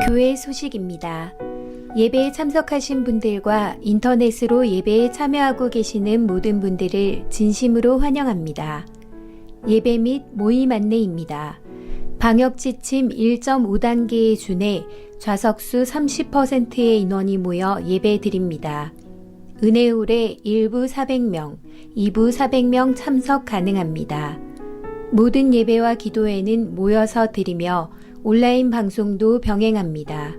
교회 소식입니다. 예배에 참석하신 분들과 인터넷으로 예배에 참여하고 계시는 모든 분들을 진심으로 환영합니다. 예배 및 모임 안내입니다. 방역지침 1.5단계에 준해 좌석수 30%의 인원이 모여 예배 드립니다. 은혜홀에 1부 400명, 2부 400명 참석 가능합니다. 모든 예배와 기도회는 모여서 드리며 온라인 방송도 병행합니다.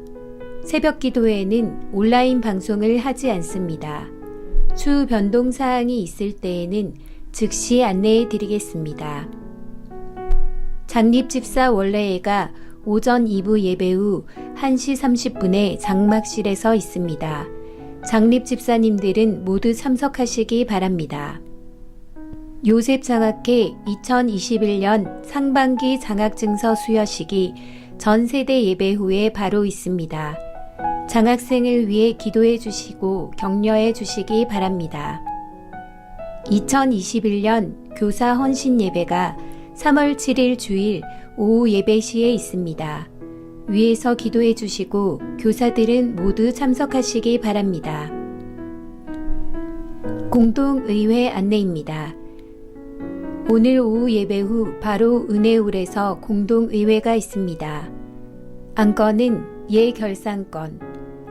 새벽 기도회는 온라인 방송을 하지 않습니다. 추후 변동 사항이 있을 때에는 즉시 안내해 드리겠습니다. 장립집사 원래회가 오전 2부 예배 후 1시 30분에 장막실에서 있습니다. 장립집사님들은 모두 참석하시기 바랍니다. 요셉장학회 2021년 상반기 장학증서 수여식이 전 세대 예배 후에 바로 있습니다. 장학생을 위해 기도해 주시고 격려해 주시기 바랍니다. 2021년 교사 헌신 예배가 3월 7일 주일 오후 예배 시에 있습니다. 위에서 기도해 주시고 교사들은 모두 참석하시기 바랍니다. 공동의회 안내입니다. 오늘 오후 예배 후 바로 은혜홀에서 공동의회가 있습니다. 안건은 예결산건,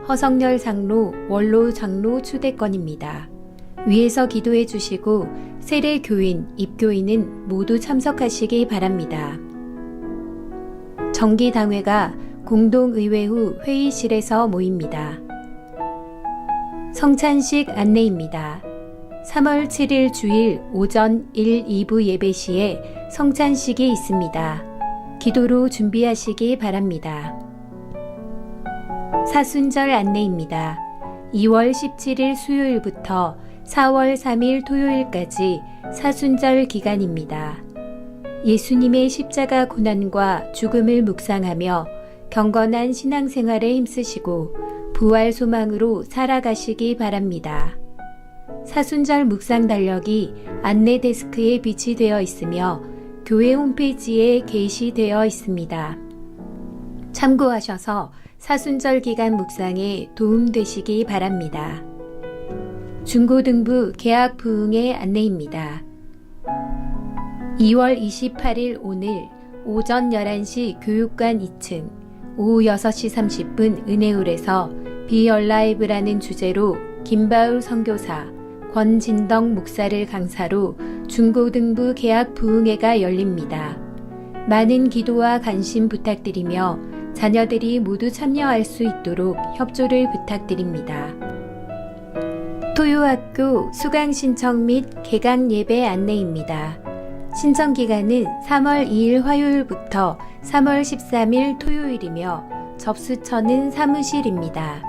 허성열 장로, 원로 장로 추대건입니다. 위에서 기도해 주시고 세례 교인, 입교인은 모두 참석하시기 바랍니다. 정기당회가 공동의회 후 회의실에서 모입니다. 성찬식 안내입니다. 3월 7일 주일 오전 1, 2부 예배 시에 성찬식이 있습니다. 기도로 준비하시기 바랍니다. 사순절 안내입니다. 2월 17일 수요일부터 4월 3일 토요일까지 사순절 기간입니다. 예수님의 십자가 고난과 죽음을 묵상하며 경건한 신앙생활에 힘쓰시고 부활 소망으로 살아가시기 바랍니다. 사순절 묵상 달력이 안내 데스크에 비치되어 있으며 교회 홈페이지에 게시되어 있습니다. 참고하셔서 사순절 기간 묵상에 도움되시기 바랍니다. 중고등부 개학 부흥회 안내입니다. 2월 28일 오늘 오전 11시 교육관 2층, 오후 6시 30분 은혜홀에서 Be Alive라는 주제로 김바울 선교사, 권진덕 목사를 강사로 중고등부 개학 부흥회가 열립니다. 많은 기도와 관심 부탁드리며 자녀들이 모두 참여할 수 있도록 협조를 부탁드립니다. 토요학교 수강 신청 및 개강 예배 안내입니다. 신청 기간은 3월 2일 화요일부터 3월 13일 토요일이며 접수처는 사무실입니다.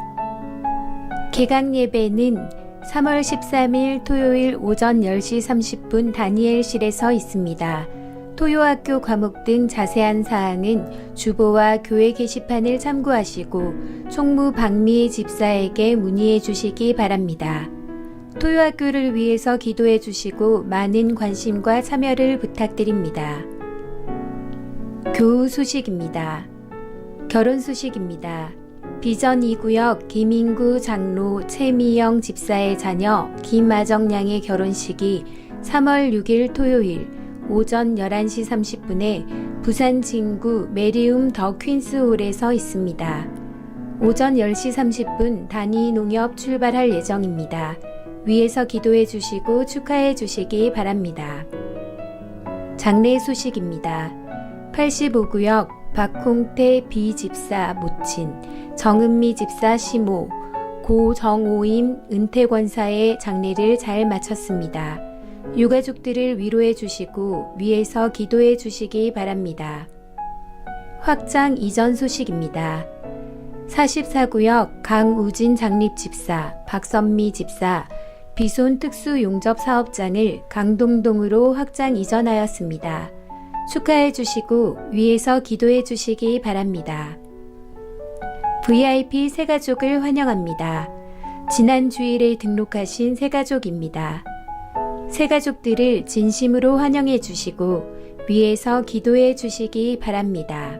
개강 예배는 3월 13일 토요일 오전 10시 30분 다니엘실에서 있습니다. 토요학교 과목 등 자세한 사항은 주보와 교회 게시판을 참고하시고 총무 박미애 집사에게 문의해 주시기 바랍니다. 토요학교를 위해서 기도해 주시고 많은 관심과 참여를 부탁드립니다. 교우 소식입니다. 결혼 소식입니다. 비전 2구역 김인구 장로 최미영 집사의 자녀 김아정 양의 결혼식이 3월 6일 토요일 오전 11시 30분에 부산 진구 메리움 더 퀸스홀에서 있습니다. 오전 10시 30분 단위 농협 출발할 예정입니다. 위에서 기도해 주시고 축하해 주시기 바랍니다. 장례 소식입니다. 85구역 박홍태 비집사 모친, 정은미 집사 시모, 고정오임 은퇴권사의 장례를 잘 마쳤습니다. 유가족들을 위로해 주시고 위에서 기도해 주시기 바랍니다. 확장 이전 소식입니다. 44구역 강우진 장립집사, 박선미 집사, 비손 특수용접 사업장을 강동동으로 확장 이전하였습니다. 축하해 주시고 위에서 기도해 주시기 바랍니다. VIP 새가족을 환영합니다. 지난 주일에 등록하신 새가족입니다. 새가족들을 진심으로 환영해 주시고 위에서 기도해 주시기 바랍니다.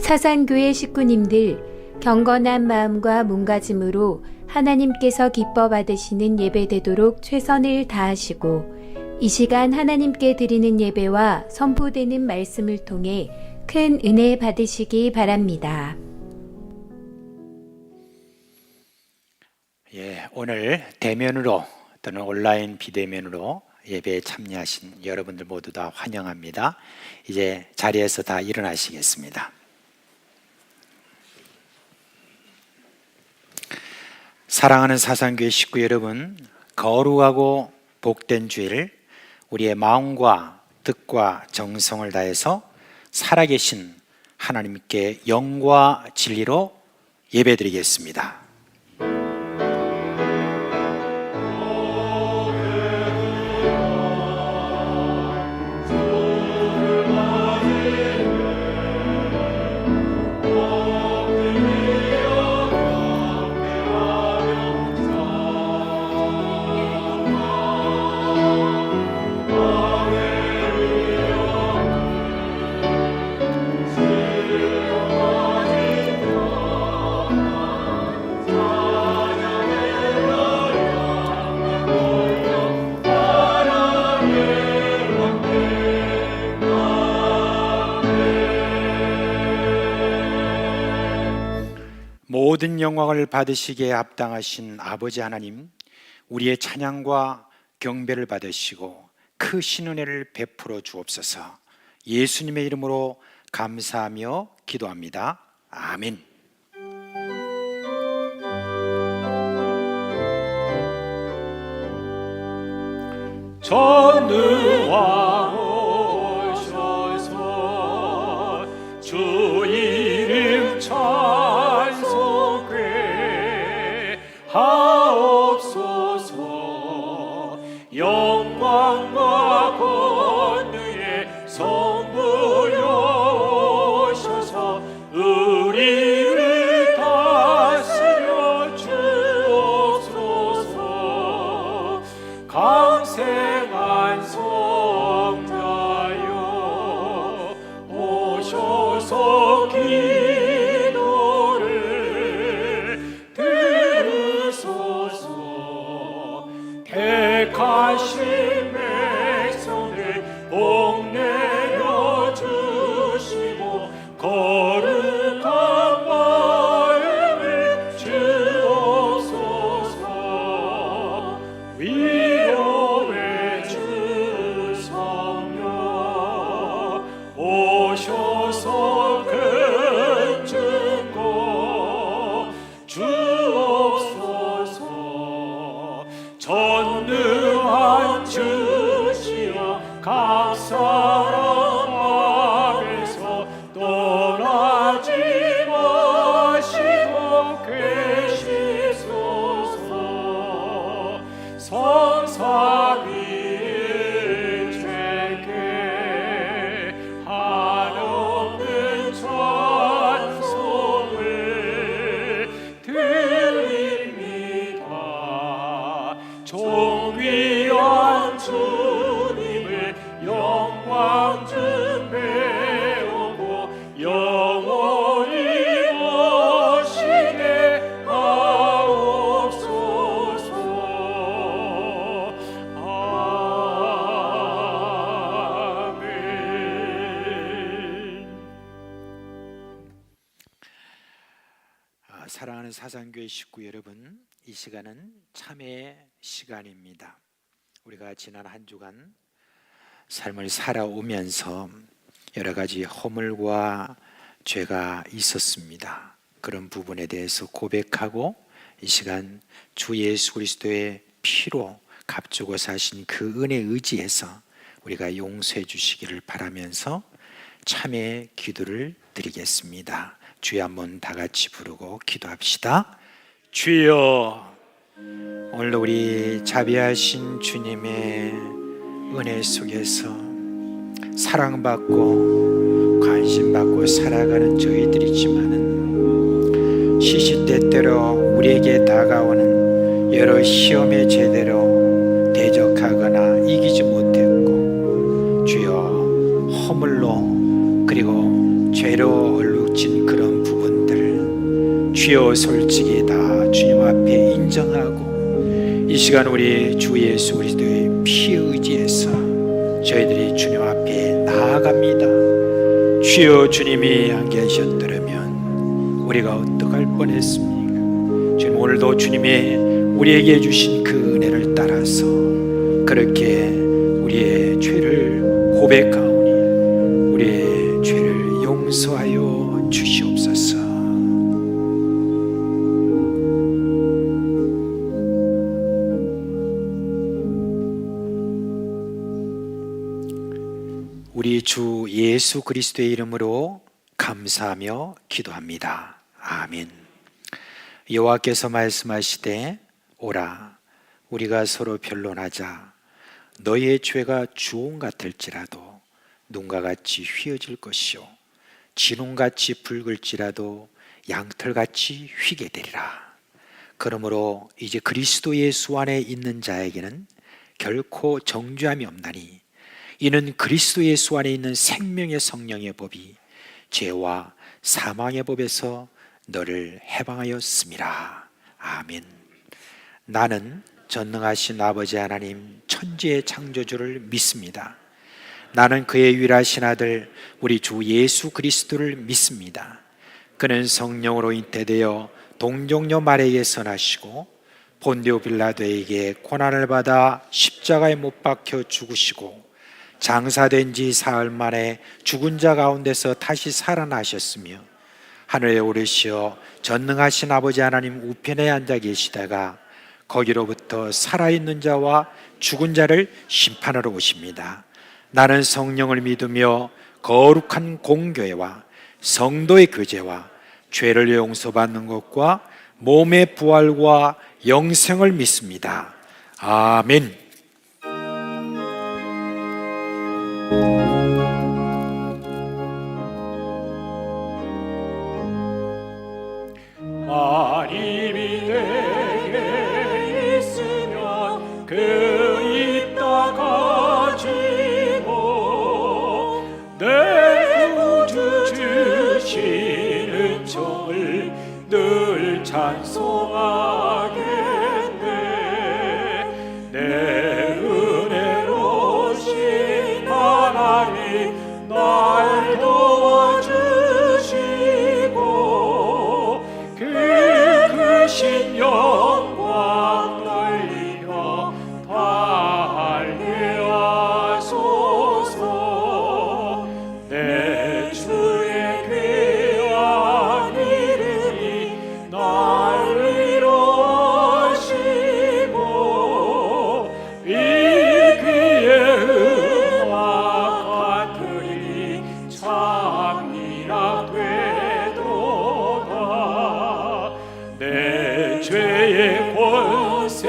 사상교회 식구님들, 경건한 마음과 몸가짐으로 하나님께서 기뻐 받으시는 예배되도록 최선을 다하시고 이 시간 하나님께 드리는 예배와 선포되는 말씀을 통해 큰 은혜 받으시기 바랍니다. 오늘 대면으로 또는 온라인 비대면으로 예배에 참여하신 여러분들 모두 다 환영합니다. 이제 자리에서 다 일어나시겠습니다. 사랑하는 사상교회 식구 여러분, 거룩하고 복된 주일, 우리의 마음과 뜻과 정성을 다해서 살아계신 하나님께 영과 진리로 예배드리겠습니다. 모든 영광을 받으시기에 합당하신 아버지 하나님, 우리의 찬양과 경배를 받으시고 크신 은혜를 베풀어 주옵소서. 예수님의 이름으로 감사하며 기도합니다. 아멘. 전능왕 오셔서 주 이름 찬송해 하옵소서. 영광과 권능의 성부여 오셔서 우리를 다스려 주옵소서. 강생한 성자여 오셔서 기도를 들으소서. 택하신 백성을 복내려 주시고 거룩한 마음을 주옵소서. 위로의 주 성령 오셔서 큰 증거 주옵소서. 전능한 주시여 각 사람 앞에서 떠나지 마시고 계시소서. 성삼위일체께 한없는 찬송을 드립니다. 존귀한 주님을 영광 좀 배우고 영원히 모시게 하옵소서. 아멘. 사랑하는 사상교회 식구 여러분, 이 시간은 참회의 시간입니다. 우리가 지난 한 주간 삶을 살아오면서 여러 가지 허물과 죄가 있었습니다. 그런 부분에 대해서 고백하고 이 시간 주 예수 그리스도의 피로 값주고 사신 그 은혜에 의지해서 우리가 용서해 주시기를 바라면서 참회의 기도를 드리겠습니다. 주여 한번 다 같이 부르고 기도합시다. 주여, 오늘도 우리 자비하신 주님의 은혜 속에서 사랑받고 관심받고 살아가는 저희들이지만은 시시때때로 우리에게 다가오는 여러 시험에 제대로 대적하거나 이기지 못했고, 주여 허물로 그리고 죄로 얼룩 빚진 그런 부분들 주여 솔직히 다 주님 앞에 인정하고 이 시간 우리 주 예수 그리스도의 피에 의지해서 저희들이 주님 앞에 나아갑니다. 주여 주님이 안 계셨더라면 우리가 어떡할 뻔했습니까? 주님 오늘도 주님의 우리에게 주신 그 은혜를 따라서 그렇게 우리의 죄를 고백하오니 우리의 죄를 용서하여 주시옵소서. 우리 주 예수 그리스도의 이름으로 감사하며 기도합니다. 아멘. 여호와께서 말씀하시되 오라 우리가 서로 변론하자. 너희의 죄가 주홍 같을지라도 눈과 같이 휘어질 것이요 진홍같이 붉을지라도 양털같이 휘게 되리라. 그러므로 이제 그리스도 예수 안에 있는 자에게는 결코 정죄함이 없나니 이는 그리스도 예수 안에 있는 생명의 성령의 법이 죄와 사망의 법에서 너를 해방하였음이라. 아멘. 나는 전능하신 아버지 하나님 천지의 창조주를 믿습니다. 나는 그의 유일하신 아들 우리 주 예수 그리스도를 믿습니다. 그는 성령으로 잉태되어 동정녀 마리아에게서 나시고 본디오 빌라도에게 고난을 받아 십자가에 못 박혀 죽으시고 장사된 지 사흘 만에 죽은 자 가운데서 다시 살아나셨으며 하늘에 오르시어 전능하신 아버지 하나님 우편에 앉아 계시다가 거기로부터 살아있는 자와 죽은 자를 심판하러 오십니다. 나는 성령을 믿으며 거룩한 공교회와 성도의 교제와 죄를 용서받는 것과 몸의 부활과 영생을 믿습니다. 아멘. 하나님이 내게 있으면 그 입다 가지고 내 구주 주시는 정을 늘 찬송하겠네. 내 은혜로신 하나님 날 도와주시고 신 영광 날리며 달게 하소서. 내 주의 귀한 이름이 날 위로하시고 이 귀의 음악 같으니 참이라 되도다. 내 죄의 권세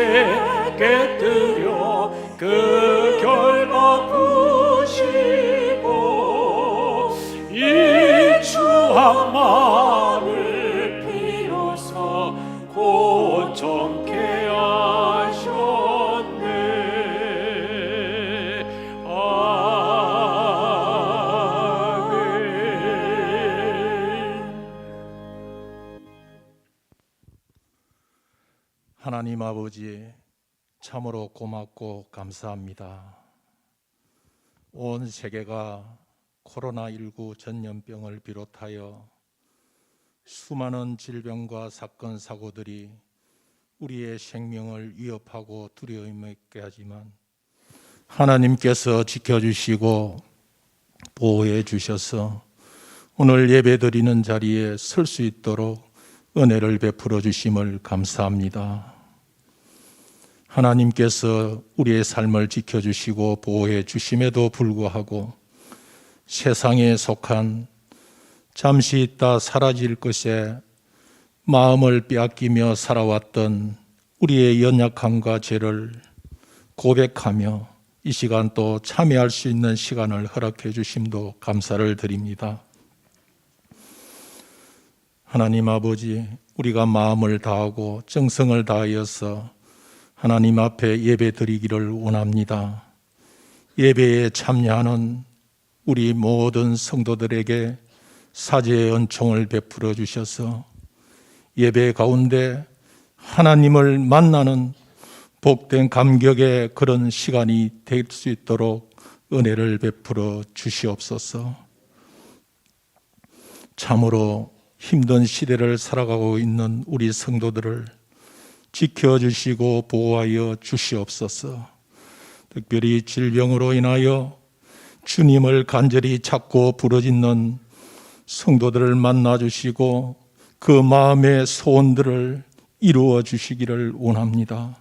깨뜨려 그 결박 부시고 이 추한 마음을 비로소 고정케 하셨네. 아멘. 하나님 아버지, 참으로 고맙고 감사합니다. 온 세계가 코로나19 전염병을 비롯하여 수많은 질병과 사건, 사고들이 우리의 생명을 위협하고 두려움 있게 하지만 하나님께서 지켜주시고 보호해 주셔서 오늘 예배드리는 자리에 설 수 있도록 은혜를 베풀어 주심을 감사합니다. 하나님께서 우리의 삶을 지켜주시고 보호해 주심에도 불구하고 세상에 속한 잠시 있다 사라질 것에 마음을 빼앗기며 살아왔던 우리의 연약함과 죄를 고백하며 이 시간 또 참여할 수 있는 시간을 허락해 주심도 감사를 드립니다. 하나님 아버지, 우리가 마음을 다하고 정성을 다하여서 하나님 앞에 예배 드리기를 원합니다. 예배에 참여하는 우리 모든 성도들에게 사제의 은총을 베풀어 주셔서 예배 가운데 하나님을 만나는 복된 감격의 그런 시간이 될 수 있도록 은혜를 베풀어 주시옵소서. 참으로 힘든 시대를 살아가고 있는 우리 성도들을 지켜주시고 보호하여 주시옵소서. 특별히 질병으로 인하여 주님을 간절히 찾고 부르짖는 성도들을 만나 주시고 그 마음의 소원들을 이루어 주시기를 원합니다.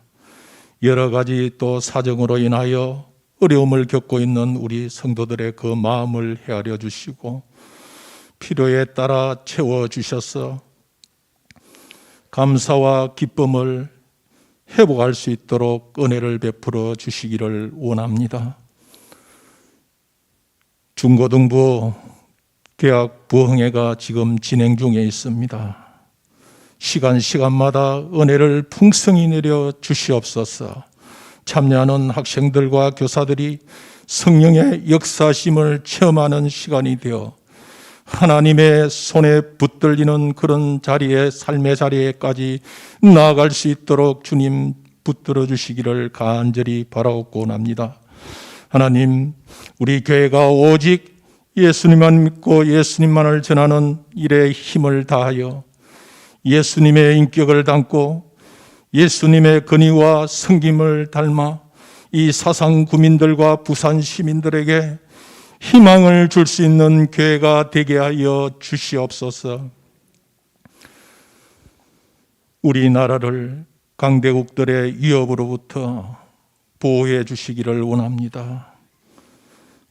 여러 가지 또 사정으로 인하여 어려움을 겪고 있는 우리 성도들의 그 마음을 헤아려 주시고 필요에 따라 채워 주셔서 감사와 기쁨을 회복할 수 있도록 은혜를 베풀어 주시기를 원합니다. 중고등부 개학 부흥회가 지금 진행 중에 있습니다. 시간마다 은혜를 풍성히 내려 주시옵소서. 참여하는 학생들과 교사들이 성령의 역사심을 체험하는 시간이 되어 하나님의 손에 붙들리는 그런 자리에, 삶의 자리에까지 나아갈 수 있도록 주님 붙들어 주시기를 간절히 바라옵고 합니다. 하나님, 우리 교회가 오직 예수님만 믿고 예수님만을 전하는 일에 힘을 다하여 예수님의 인격을 담고 예수님의 근위와 섬김을 닮아 이 사상 구민들과 부산 시민들에게 희망을 줄 수 있는 교회가 되게 하여 주시옵소서. 우리나라를 강대국들의 위협으로부터 보호해 주시기를 원합니다.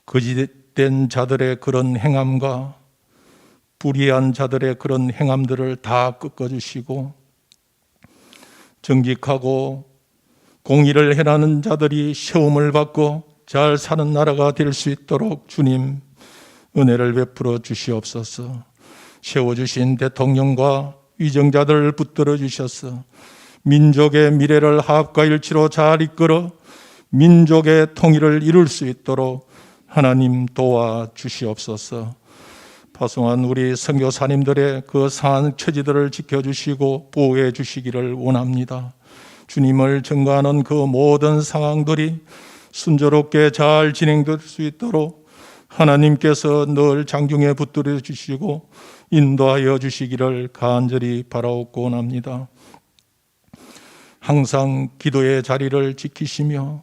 거짓된 자들의 그런 행함과 불의한 자들의 그런 행함들을 다 꺾어주시고 정직하고 공의를 행하는 자들이 시험을 받고 잘 사는 나라가 될 수 있도록 주님 은혜를 베풀어 주시옵소서. 세워주신 대통령과 위정자들을 붙들어 주셔서 민족의 미래를 화합과 일치로 잘 이끌어 민족의 통일을 이룰 수 있도록 하나님 도와 주시옵소서. 파송한 우리 선교사님들의 그 상한 처지들을 지켜주시고 보호해 주시기를 원합니다. 주님을 증거하는 그 모든 상황들이 순조롭게 잘 진행될 수 있도록 하나님께서 늘 장중에 붙들어 주시고 인도하여 주시기를 간절히 바라옵고 원합니다. 항상 기도의 자리를 지키시며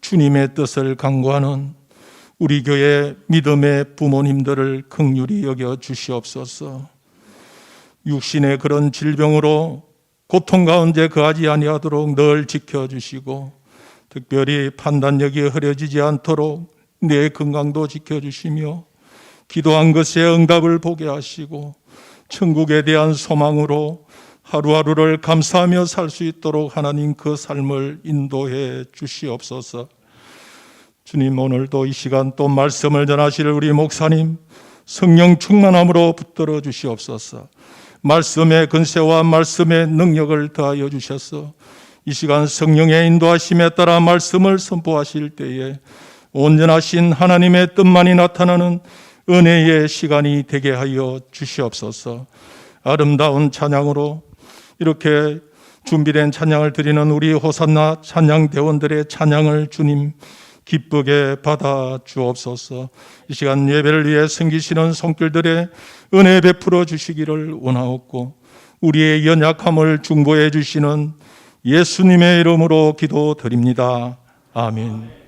주님의 뜻을 강구하는 우리 교회 믿음의 부모님들을 긍휼히 여겨 주시옵소서. 육신의 그런 질병으로 고통 가운데 거하지 아니하도록 늘 지켜주시고 특별히 판단력이 흐려지지 않도록 내 건강도 지켜주시며 기도한 것에 응답을 보게 하시고 천국에 대한 소망으로 하루하루를 감사하며 살 수 있도록 하나님 그 삶을 인도해 주시옵소서. 주님, 오늘도 이 시간 또 말씀을 전하실 우리 목사님 성령 충만함으로 붙들어 주시옵소서. 말씀의 근세와 말씀의 능력을 더하여 주셔서 이 시간 성령의 인도하심에 따라 말씀을 선포하실 때에 온전하신 하나님의 뜻만이 나타나는 은혜의 시간이 되게 하여 주시옵소서. 아름다운 찬양으로 이렇게 준비된 찬양을 드리는 우리 호산나 찬양대원들의 찬양을 주님 기쁘게 받아 주옵소서. 이 시간 예배를 위해 섬기시는 손길들의 은혜 베풀어 주시기를 원하옵고 우리의 연약함을 중보해 주시는 예수님의 이름으로 기도드립니다. 아멘.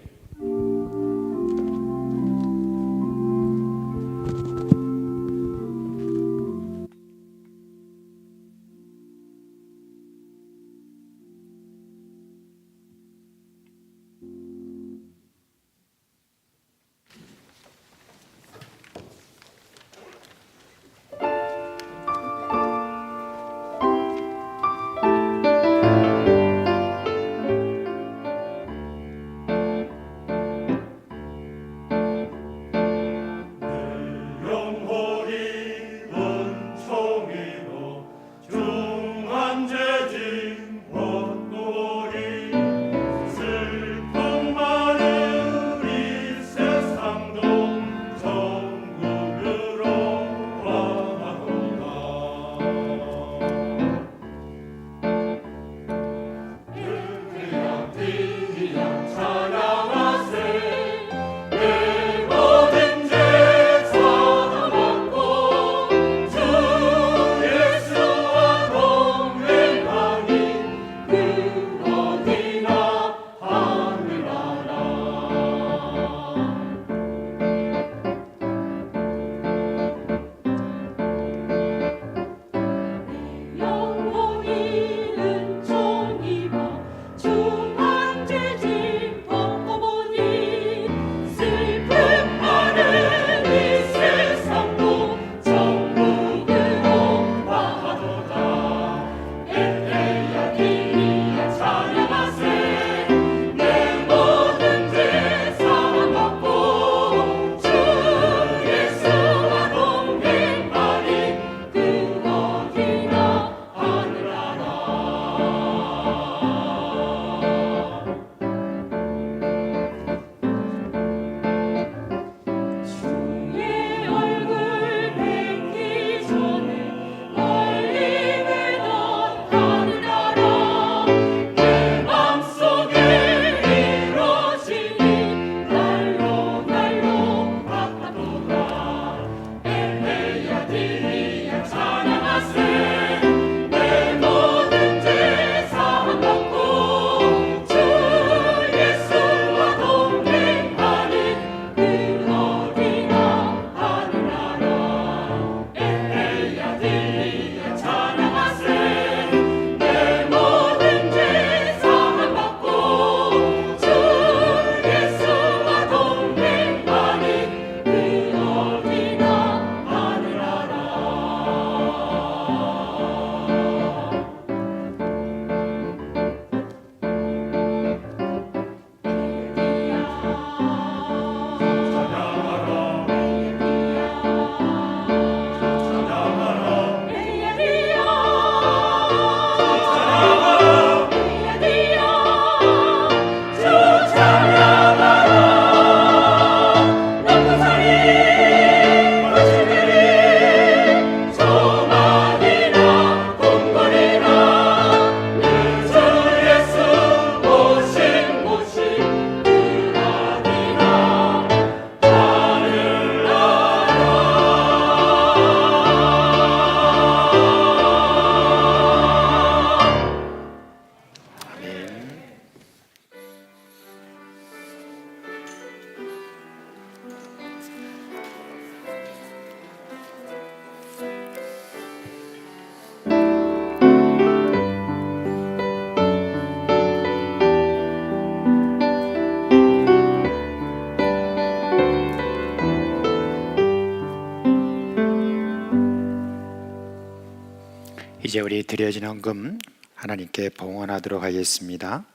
이제 우리 드려진 헌금 하나님께 봉헌하도록 하겠습니다.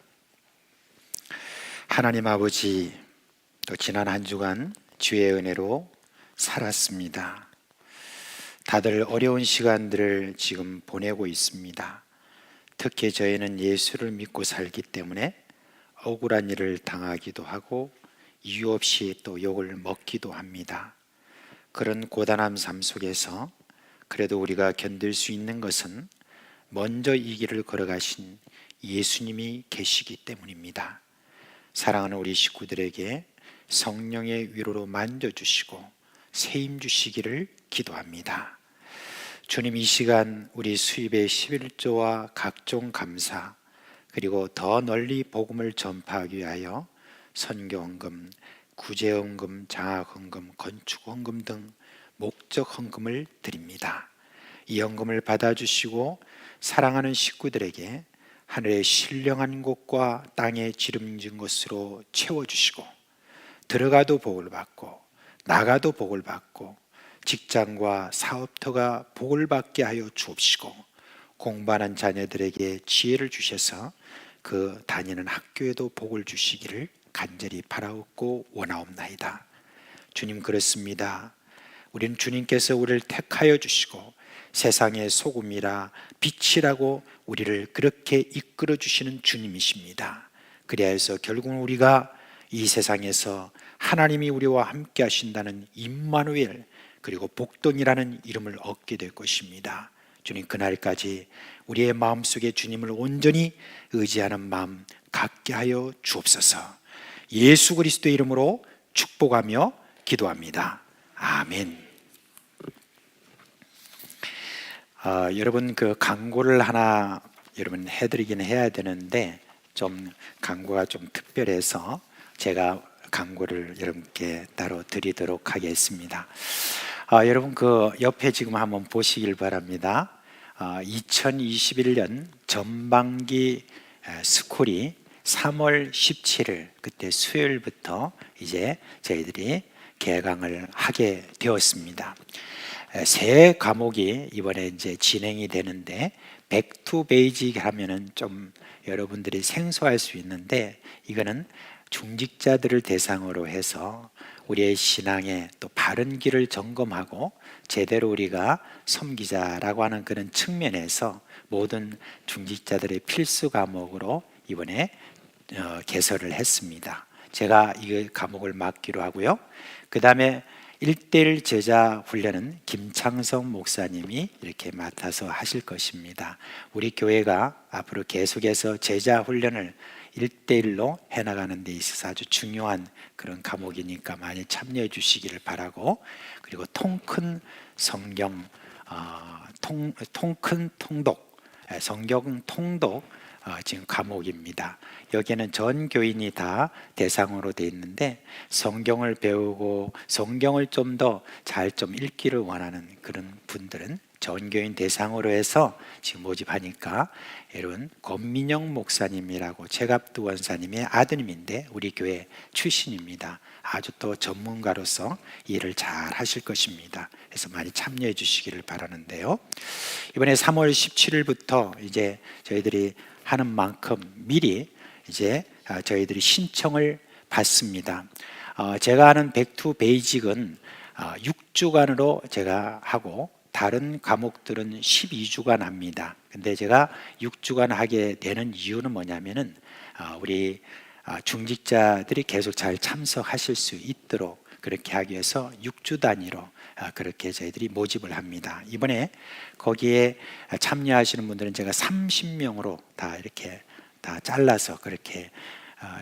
하나님 아버지, 또 지난 한 주간 주의 은혜로 살았습니다. 다들 어려운 시간들을 지금 보내고 있습니다. 특히 저희는 예수를 믿고 살기 때문에 억울한 일을 당하기도 하고 이유 없이 또 욕을 먹기도 합니다. 그런 고단한 삶 속에서 그래도 우리가 견딜 수 있는 것은 먼저 이 길을 걸어가신 예수님이 계시기 때문입니다. 사랑하는 우리 식구들에게 성령의 위로로 만져주시고 세임 주시기를 기도합니다. 주님, 이 시간 우리 수입의 11조와 각종 감사, 그리고 더 널리 복음을 전파하기 위하여 선교헌금, 구제헌금, 장학헌금, 건축헌금 등 목적 헌금을 드립니다. 이 헌금을 받아주시고 사랑하는 식구들에게 하늘의 신령한 곳과 땅에 기름진 것으로 채워주시고 들어가도 복을 받고 나가도 복을 받고 직장과 사업터가 복을 받게 하여 주옵시고 공부하는 자녀들에게 지혜를 주셔서 그 다니는 학교에도 복을 주시기를 간절히 바라옵고 원하옵나이다. 주님, 그렇습니다. 우리는 주님께서 우리를 택하여 주시고 세상의 소금이라 빛이라고 우리를 그렇게 이끌어 주시는 주님이십니다. 그리하여서 결국은 우리가 이 세상에서 하나님이 우리와 함께 하신다는 임마누엘, 그리고 복동이라는 이름을 얻게 될 것입니다. 주님, 그날까지 우리의 마음속에 주님을 온전히 의지하는 마음 갖게 하여 주옵소서. 예수 그리스도의 이름으로 축복하며 기도합니다. 아멘. 여러분, 그 광고를 하나 여러분 해드리긴 해야 되는데 좀 광고가 좀 특별해서 제가 광고를 여러분께 따로 드리도록 하겠습니다. 여러분, 그 옆에 지금 한번 보시길 바랍니다. 2021년 전반기 스쿨이 3월 17일 그때 수요일부터 이제 저희들이 개강을 하게 되었습니다. 새 과목이 이번에 이제 진행이 되는데 백투 베이직 하면은 좀 여러분들이 생소할 수 있는데 이거는 중직자들을 대상으로 해서 우리의 신앙의 또 바른 길을 점검하고 제대로 우리가 섬기자라고 하는 그런 측면에서 모든 중직자들의 필수 과목으로 이번에 개설을 했습니다. 제가 이 과목을 맡기로 하고요. 그 다음에 1:1 제자 훈련은 김창성 목사님이 이렇게 맡아서 하실 것입니다. 우리 교회가 앞으로 계속해서 제자 훈련을 1:1로 해나가는 데 있어서 아주 중요한 그런 과목이니까 많이 참여해 주시기를 바라고, 그리고 통큰 성경 통큰 통독, 성경 통독 지금 과목입니다. 여기에는 전 교인이 다 대상으로 되어 있는데 성경을 배우고 성경을 좀 더 잘 좀 읽기를 원하는 그런 분들은 전 교인 대상으로 해서 지금 모집하니까, 여러분 권민영 목사님이라고 최갑두 원사님의 아드님인데 우리 교회 출신입니다. 아주 또 전문가로서 일을 잘 하실 것입니다. 그래서 많이 참여해 주시기를 바라는데요. 이번에 3월 17일부터 이제 저희들이 하는 만큼 미리 이제 저희들이 신청을 받습니다. 제가 하는 백투 베이직은 6주간으로 제가 하고 다른 과목들은 12주간 합니다. 근데 제가 6주간 하게 되는 이유는 뭐냐면은 우리 중직자들이 계속 잘 참석하실 수 있도록 그렇게 하기 위해서 6주 단위로 그렇게 저희들이 모집을 합니다. 이번에 거기에 참여하시는 분들은 제가 30명으로 다 이렇게 다 잘라서 그렇게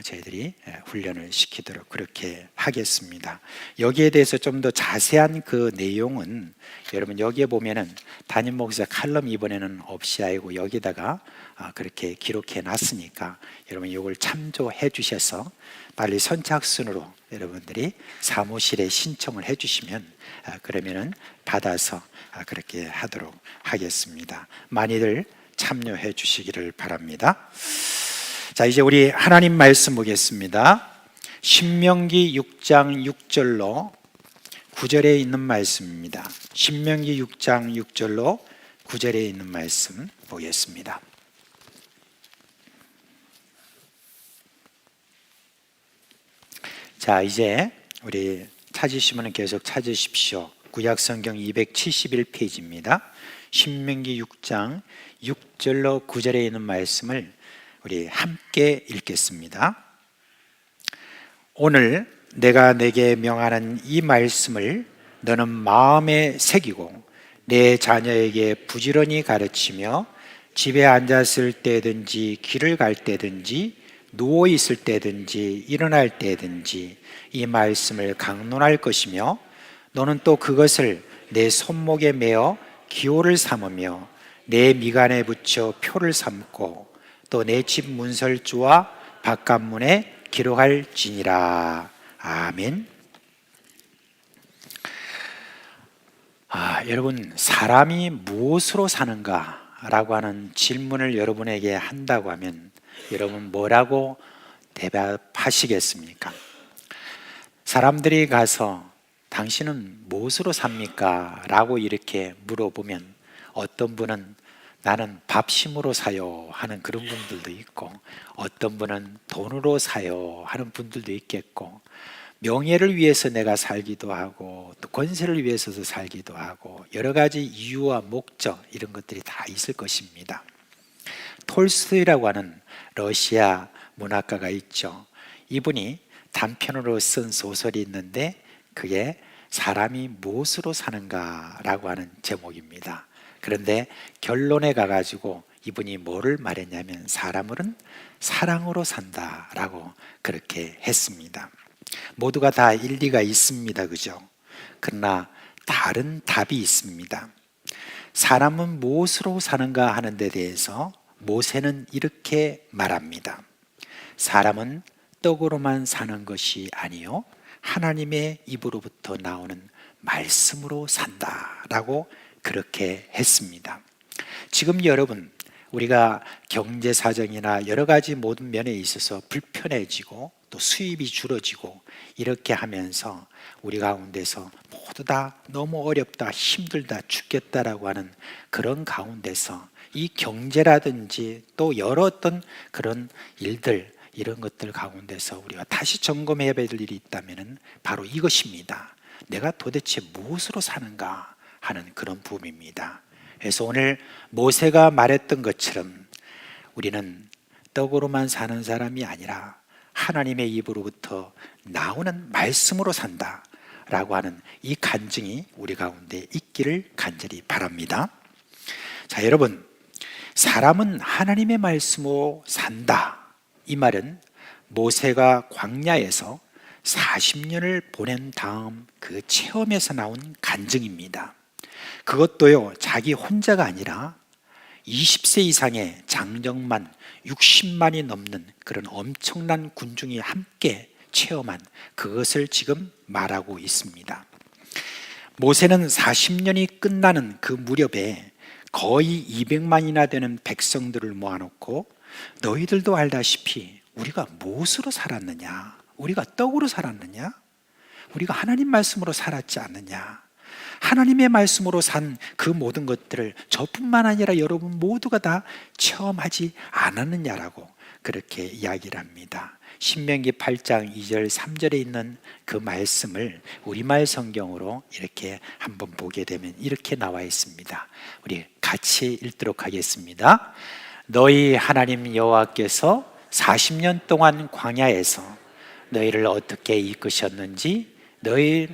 저희들이 훈련을 시키도록 그렇게 하겠습니다. 여기에 대해서 좀 더 자세한 그 내용은 여러분 여기에 보면은 담임 목사 칼럼 이번에는 없이 아니고 여기다가 그렇게 기록해 놨으니까 여러분 이걸 참조해 주셔서 빨리 선착순으로 여러분들이 사무실에 신청을 해 주시면 그러면은 받아서 그렇게 하도록 하겠습니다. 많이들 참여해 주시기를 바랍니다. 자, 이제 우리 하나님 말씀 보겠습니다. 신명기 6장 6절로 9절에 있는 말씀입니다. 신명기 6장 6절로 9절에 있는 말씀 보겠습니다. 자, 이제 우리 찾으시면 계속 찾으십시오. 구약성경 271페이지입니다. 신명기 6장 6절로 9절에 있는 말씀을 우리 함께 읽겠습니다. 오늘 내가 내게 명하는 이 말씀을 너는 마음에 새기고 내 자녀에게 부지런히 가르치며 집에 앉았을 때든지 길을 갈 때든지 누워 있을 때든지 일어날 때든지 이 말씀을 강론할 것이며 너는 또 그것을 내 손목에 매어 기호를 삼으며 내 미간에 붙여 표를 삼고 또 내 집 문설주와 바깥문에 기록할지니라. 아멘. 여러분, 사람이 무엇으로 사는가라고 하는 질문을 여러분에게 한다고 하면 여러분 뭐라고 대답하시겠습니까? 사람들이 가서 당신은 무엇으로 삽니까? 라고 이렇게 물어보면 어떤 분은 나는 밥심으로 사요 하는 그런 분들도 있고, 어떤 분은 돈으로 사요 하는 분들도 있겠고, 명예를 위해서 내가 살기도 하고 또 권세를 위해서도 살기도 하고 여러 가지 이유와 목적 이런 것들이 다 있을 것입니다. 톨스토이라고 하는 러시아 문학가가 있죠. 이분이 단편으로 쓴 소설이 있는데 그게 사람이 무엇으로 사는가라고 하는 제목입니다. 그런데 결론에 가가지고 이분이 뭐를 말했냐면 사람은 사랑으로 산다라고 그렇게 했습니다. 모두가 다 일리가 있습니다. 그죠? 그러나 다른 답이 있습니다. 사람은 무엇으로 사는가 하는 데 대해서 모세는 이렇게 말합니다. 사람은 떡으로만 사는 것이 아니요 하나님의 입으로부터 나오는 말씀으로 산다라고 그렇게 했습니다. 지금 여러분, 우리가 경제 사정이나 여러 가지 모든 면에 있어서 불편해지고 또 수입이 줄어지고 이렇게 하면서 우리 가운데서 모두 다 너무 어렵다, 힘들다, 죽겠다라고 하는 그런 가운데서 이 경제라든지 또 여러 어떤 그런 일들, 이런 것들 가운데서 우리가 다시 점검해야 될 일이 있다면 바로 이것입니다. 내가 도대체 무엇으로 사는가 하는 그런 부분입니다. 그래서 오늘 모세가 말했던 것처럼 우리는 떡으로만 사는 사람이 아니라 하나님의 입으로부터 나오는 말씀으로 산다라고 하는 이 간증이 우리 가운데 있기를 간절히 바랍니다. 자, 여러분, 사람은 하나님의 말씀으로 산다. 이 말은 모세가 광야에서 40년을 보낸 다음 그 체험에서 나온 간증입니다. 그것도요, 자기 혼자가 아니라 20세 이상의 장정만 60만이 넘는 그런 엄청난 군중이 함께 체험한 그것을 지금 말하고 있습니다. 모세는 40년이 끝나는 그 무렵에 거의 200만이나 되는 백성들을 모아놓고 너희들도 알다시피 우리가 무엇으로 살았느냐? 우리가 떡으로 살았느냐? 우리가 하나님 말씀으로 살았지 않느냐? 하나님의 말씀으로 산 그 모든 것들을 저뿐만 아니라 여러분 모두가 다 체험하지 않았느냐라고 그렇게 이야기를 합니다. 신명기 8장 2절 3절에 있는 그 말씀을 우리말 성경으로 이렇게 한번 보게 되면 이렇게 나와 있습니다. 우리 같이 읽도록 하겠습니다. 너희 하나님 여호와께서 40년 동안 광야에서 너희를 어떻게 이끄셨는지,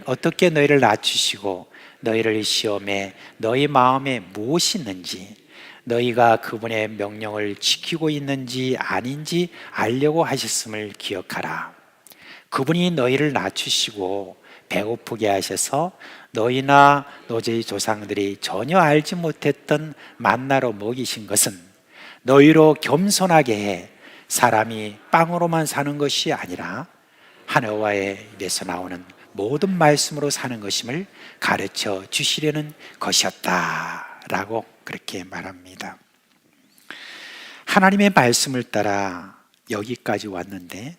어떻게 너희를 낮추시고 너희를 시험해 너희 마음에 무엇이 있는지, 너희가 그분의 명령을 지키고 있는지 아닌지 알려고 하셨음을 기억하라. 그분이 너희를 낮추시고 배고프게 하셔서 너희나 너희 조상들이 전혀 알지 못했던 만나로 먹이신 것은 너희로 겸손하게 해 사람이 빵으로만 사는 것이 아니라 하나님의 입에서 나오는 모든 말씀으로 사는 것임을 가르쳐 주시려는 것이었다라고 그렇게 말합니다. 하나님의 말씀을 따라 여기까지 왔는데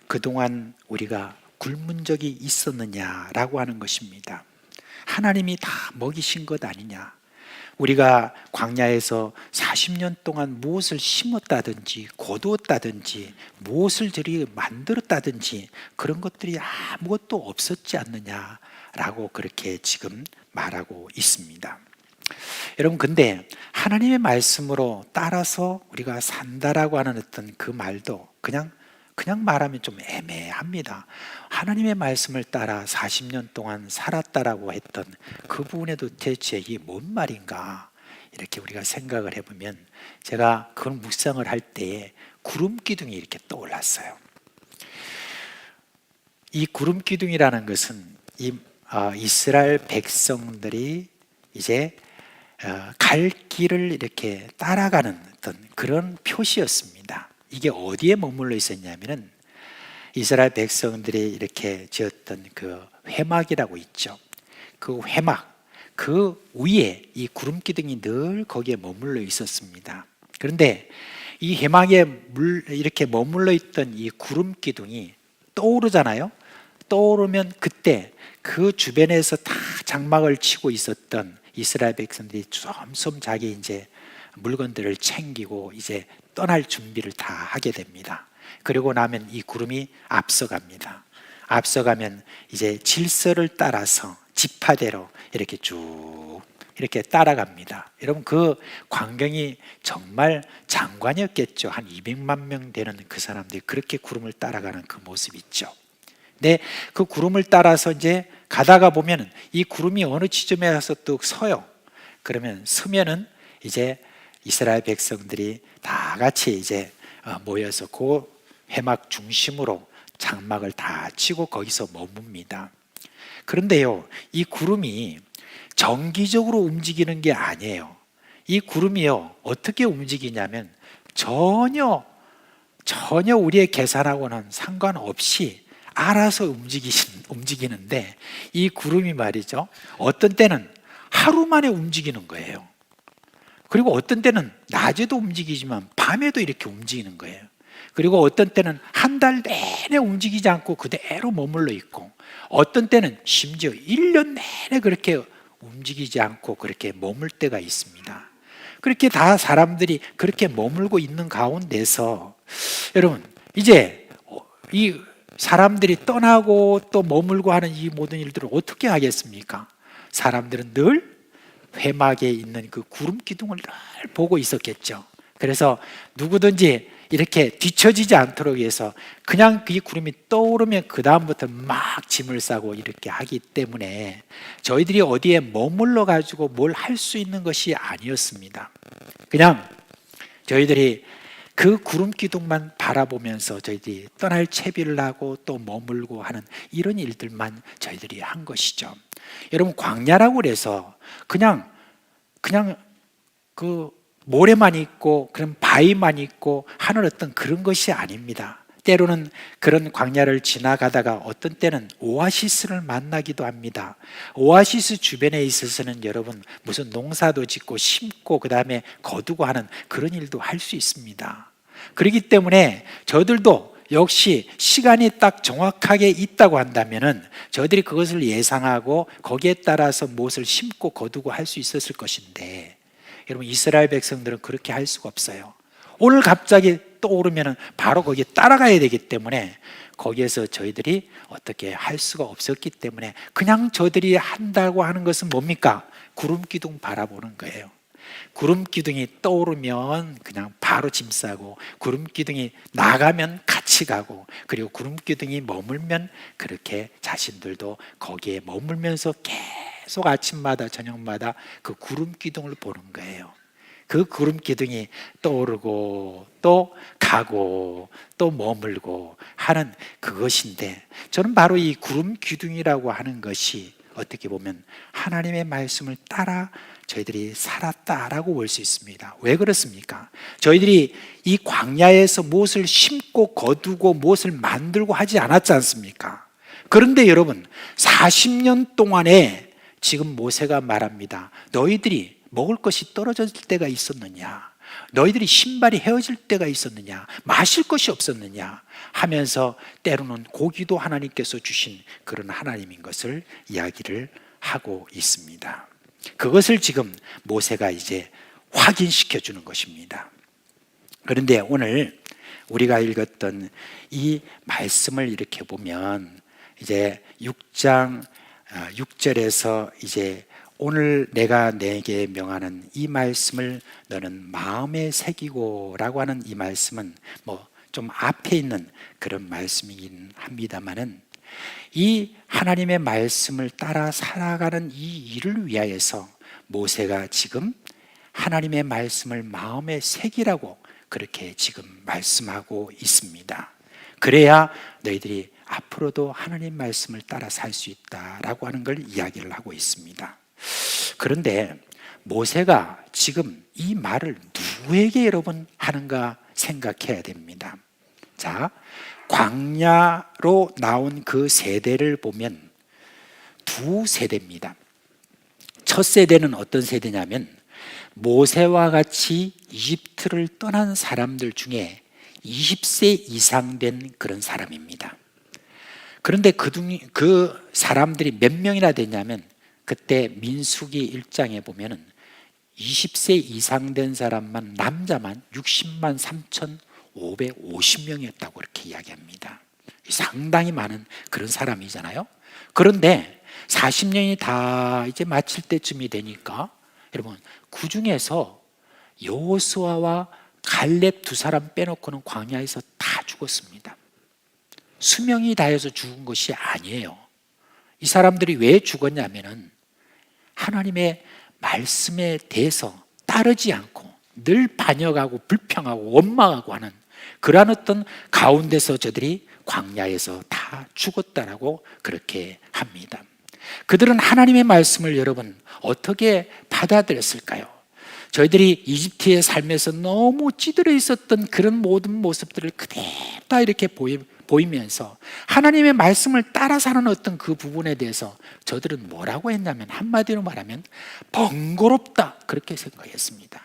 그동안 우리가 굶은 적이 있었느냐라고 하는 것입니다. 하나님이 다 먹이신 것 아니냐? 우리가 광야에서 40년 동안 무엇을 심었다든지 거두었다든지 무엇을 저리 만들었다든지 그런 것들이 아무것도 없었지 않느냐라고 그렇게 지금 말하고 있습니다. 여러분, 근데 하나님의 말씀으로 따라서 우리가 산다라고 하는 어떤 그 말도 그냥 말하면 좀 애매합니다. 하나님의 말씀을 따라 40년 동안 살았다라고 했던 그 부분에도 대체 이게 뭔 말인가 이렇게 우리가 생각을 해보면, 제가 그걸 묵상을 할 때에 구름 기둥이 이렇게 떠올랐어요. 이 구름 기둥이라는 것은 이스라엘 백성들이 이제 갈 길을 이렇게 따라가는 어떤 그런 표시였습니다. 이게 어디에 머물러 있었냐면은 이스라엘 백성들이 이렇게 지었던 그 회막이라고 있죠. 그 회막, 그 위에 이 구름 기둥이 늘 거기에 머물러 있었습니다. 그런데 이 회막에 이렇게 머물러 있던 이 구름 기둥이 떠오르잖아요. 떠오르면 그때 그 주변에서 다 장막을 치고 있었던 이스라엘 백성들이 쫌쫌 자기 이제 물건들을 챙기고 이제 떠날 준비를 다 하게 됩니다. 그리고 나면 이 구름이 앞서갑니다. 앞서가면 이제 질서를 따라서 지파대로 이렇게 쭉 이렇게 따라갑니다. 여러분, 그 광경이 정말 장관이었겠죠. 한 200만 명 되는 그 사람들이 그렇게 구름을 따라가는 그 모습이 있죠. 근데 그 구름을 따라서 이제 가다가 보면 이 구름이 어느 지점에 가서 뚝 서요. 그러면 서면은 이제 이스라엘 백성들이 다 같이 이제 모여서 그 회막 중심으로 장막을 다 치고 거기서 머뭅니다. 그런데요, 이 구름이 정기적으로 움직이는 게 아니에요. 이 구름이요, 어떻게 움직이냐면 전혀 우리의 계산하고는 상관없이 알아서 움직이는데, 이 구름이 말이죠, 어떤 때는 하루 만에 움직이는 거예요. 그리고 어떤 때는 낮에도 움직이지만 밤에도 이렇게 움직이는 거예요. 그리고 어떤 때는 한 달 내내 움직이지 않고 그대로 머물러 있고, 어떤 때는 심지어 1년 내내 그렇게 움직이지 않고 그렇게 머물 때가 있습니다. 그렇게 다 사람들이 그렇게 머물고 있는 가운데서 여러분, 이제 이 사람들이 떠나고 또 머물고 하는 이 모든 일들을 어떻게 하겠습니까? 사람들은 늘 회막에 있는 그 구름 기둥을 늘 보고 있었겠죠. 그래서 누구든지 이렇게 뒤처지지 않도록 해서 그냥 그 구름이 떠오르면 그 다음부터 막 짐을 싸고 이렇게 하기 때문에 저희들이 어디에 머물러 가지고 뭘 할 수 있는 것이 아니었습니다. 그냥 저희들이 그 구름 기둥만 바라보면서 저희들이 떠날 채비를 하고 또 머물고 하는 이런 일들만 저희들이 한 것이죠. 여러분, 광야라고 그래서 그냥 그 모래만 있고 그런 바위만 있고 하는 어떤 그런 것이 아닙니다. 때로는 그런 광야를 지나가다가 어떤 때는 오아시스를 만나기도 합니다. 오아시스 주변에 있어서는 여러분 무슨 농사도 짓고 심고 그 다음에 거두고 하는 그런 일도 할 수 있습니다. 그렇기 때문에 저들도 역시 시간이 딱 정확하게 있다고 한다면은 저들이 그것을 예상하고 거기에 따라서 무엇을 심고 거두고 할 수 있었을 것인데, 여러분 이스라엘 백성들은 그렇게 할 수가 없어요. 오늘 갑자기 떠오르면 바로 거기에 따라가야 되기 때문에 거기에서 저희들이 어떻게 할 수가 없었기 때문에 그냥 저들이 한다고 하는 것은 뭡니까? 구름 기둥 바라보는 거예요. 구름 기둥이 떠오르면 그냥 바로 짐 싸고, 구름 기둥이 나가면 같이 가고, 그리고 구름 기둥이 머물면 그렇게 자신들도 거기에 머물면서 계속 아침마다 저녁마다 그 구름 기둥을 보는 거예요. 그 구름 기둥이 떠오르고 또 가고 또 머물고 하는 그것인데, 저는 바로 이 구름 기둥이라고 하는 것이 어떻게 보면 하나님의 말씀을 따라 저희들이 살았다라고 볼 수 있습니다. 왜 그렇습니까? 저희들이 이 광야에서 무엇을 심고 거두고 무엇을 만들고 하지 않았지 않습니까? 그런데 여러분, 40년 동안에 지금 모세가 말합니다. 너희들이 먹을 것이 떨어졌을 때가 있었느냐? 너희들이 신발이 헤어질 때가 있었느냐? 마실 것이 없었느냐? 하면서 때로는 고기도 하나님께서 주신 그런 하나님인 것을 이야기를 하고 있습니다. 그것을 지금 모세가 이제 확인시켜 주는 것입니다. 그런데 오늘 우리가 읽었던 이 말씀을 이렇게 보면 이제 6장 6절에서 이제 오늘 내가 내게 명하는 이 말씀을 너는 마음에 새기고라고 하는 이 말씀은 뭐 좀 앞에 있는 그런 말씀이긴 합니다만은 이 하나님의 말씀을 따라 살아가는 이 일을 위하여서 모세가 지금 하나님의 말씀을 마음에 새기라고 그렇게 지금 말씀하고 있습니다. 그래야 너희들이 앞으로도 하나님 말씀을 따라 살 수 있다라고 하는 걸 이야기를 하고 있습니다. 그런데 모세가 지금 이 말을 누구에게 여러분 하는가 생각해야 됩니다. 자, 광야로 나온 그 세대를 보면 두 세대입니다. 첫 세대는 어떤 세대냐면 모세와 같이 이집트를 떠난 사람들 중에 20세 이상 된 그런 사람입니다. 그런데 그 사람들이 몇 명이나 됐냐면 그때 민수기 1장에 보면은 20세 이상 된 사람만 남자만 60만 3,550명이었다고 그렇게 이야기합니다. 상당히 많은 그런 사람이잖아요. 그런데 40년이 다 이제 마칠 때쯤이 되니까 여러분 그 중에서 여호수아와 갈렙 두 사람 빼놓고는 광야에서 다 죽었습니다. 수명이 다해서 죽은 것이 아니에요. 이 사람들이 왜 죽었냐면은 하나님의 말씀에 대해서 따르지 않고 늘 반역하고 불평하고 원망하고 하는 그러한 어떤 가운데서 저들이 광야에서 다 죽었다라고 그렇게 합니다. 그들은 하나님의 말씀을 여러분 어떻게 받아들였을까요? 저희들이 이집트에 살면서 너무 찌들어 있었던 그런 모든 모습들을 그대로 다 이렇게 보이면서 하나님의 말씀을 따라 사는 어떤 그 부분에 대해서 저들은 뭐라고 했냐면 한마디로 말하면 번거롭다 그렇게 생각했습니다.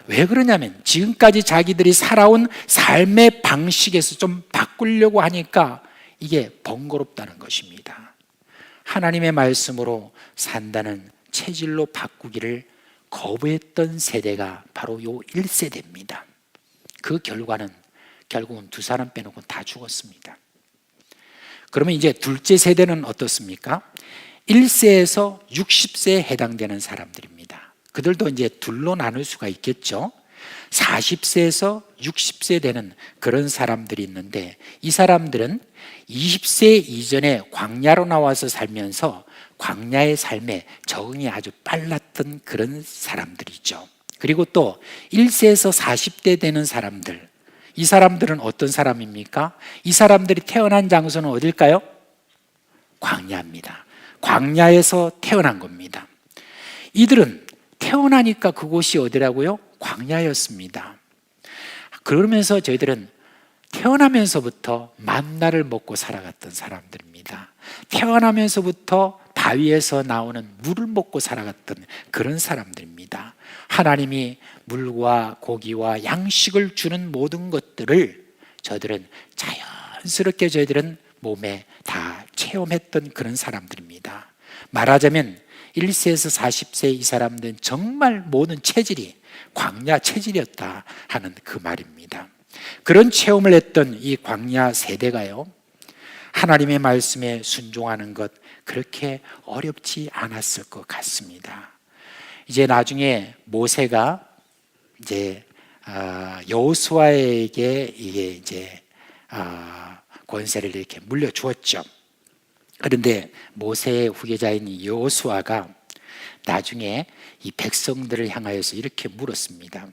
왜 그러냐면 지금까지 자기들이 살아온 삶의 방식에서 좀 바꾸려고 하니까 이게 번거롭다는 것입니다. 하나님의 말씀으로 산다는 체질로 바꾸기를 거부했던 세대가 바로 요 1세대입니다. 그 결과는 결국은 두 사람 빼놓고 다 죽었습니다. 그러면 이제 둘째 세대는 어떻습니까? 1세에서 60세에 해당되는 사람들입니다. 그들도 이제 둘로 나눌 수가 있겠죠. 40세에서 60세 되는 그런 사람들이 있는데 이 사람들은 20세 이전에 광야로 나와서 살면서 광야의 삶에 적응이 아주 빨랐던 그런 사람들이죠. 그리고 또 1세에서 40대 되는 사람들, 이 사람들은 어떤 사람입니까? 이 사람들이 태어난 장소는 어딜까요? 광야입니다. 광야에서 태어난 겁니다. 이들은 태어나니까 그곳이 어디라고요? 광야였습니다. 그러면서 저희들은 태어나면서부터 만나를 먹고 살아갔던 사람들입니다. 태어나면서부터 바위에서 나오는 물을 먹고 살아갔던 그런 사람들입니다. 하나님이 물과 고기와 양식을 주는 모든 것들을 저희들은 자연스럽게 저희들은 몸에 다 체험했던 그런 사람들입니다. 말하자면 1세에서 40세 이 사람들은 정말 모든 체질이 광야 체질이었다 하는 그 말입니다. 그런 체험을 했던 이 광야 세대가요, 하나님의 말씀에 순종하는 것 그렇게 어렵지 않았을 것 같습니다. 이제 나중에 모세가 이제 여호수아에게 이게 이제 권세를 이렇게 물려주었죠. 그런데 모세의 후계자인 여호수아가 나중에 이 백성들을 향하여서 이렇게 물었습니다.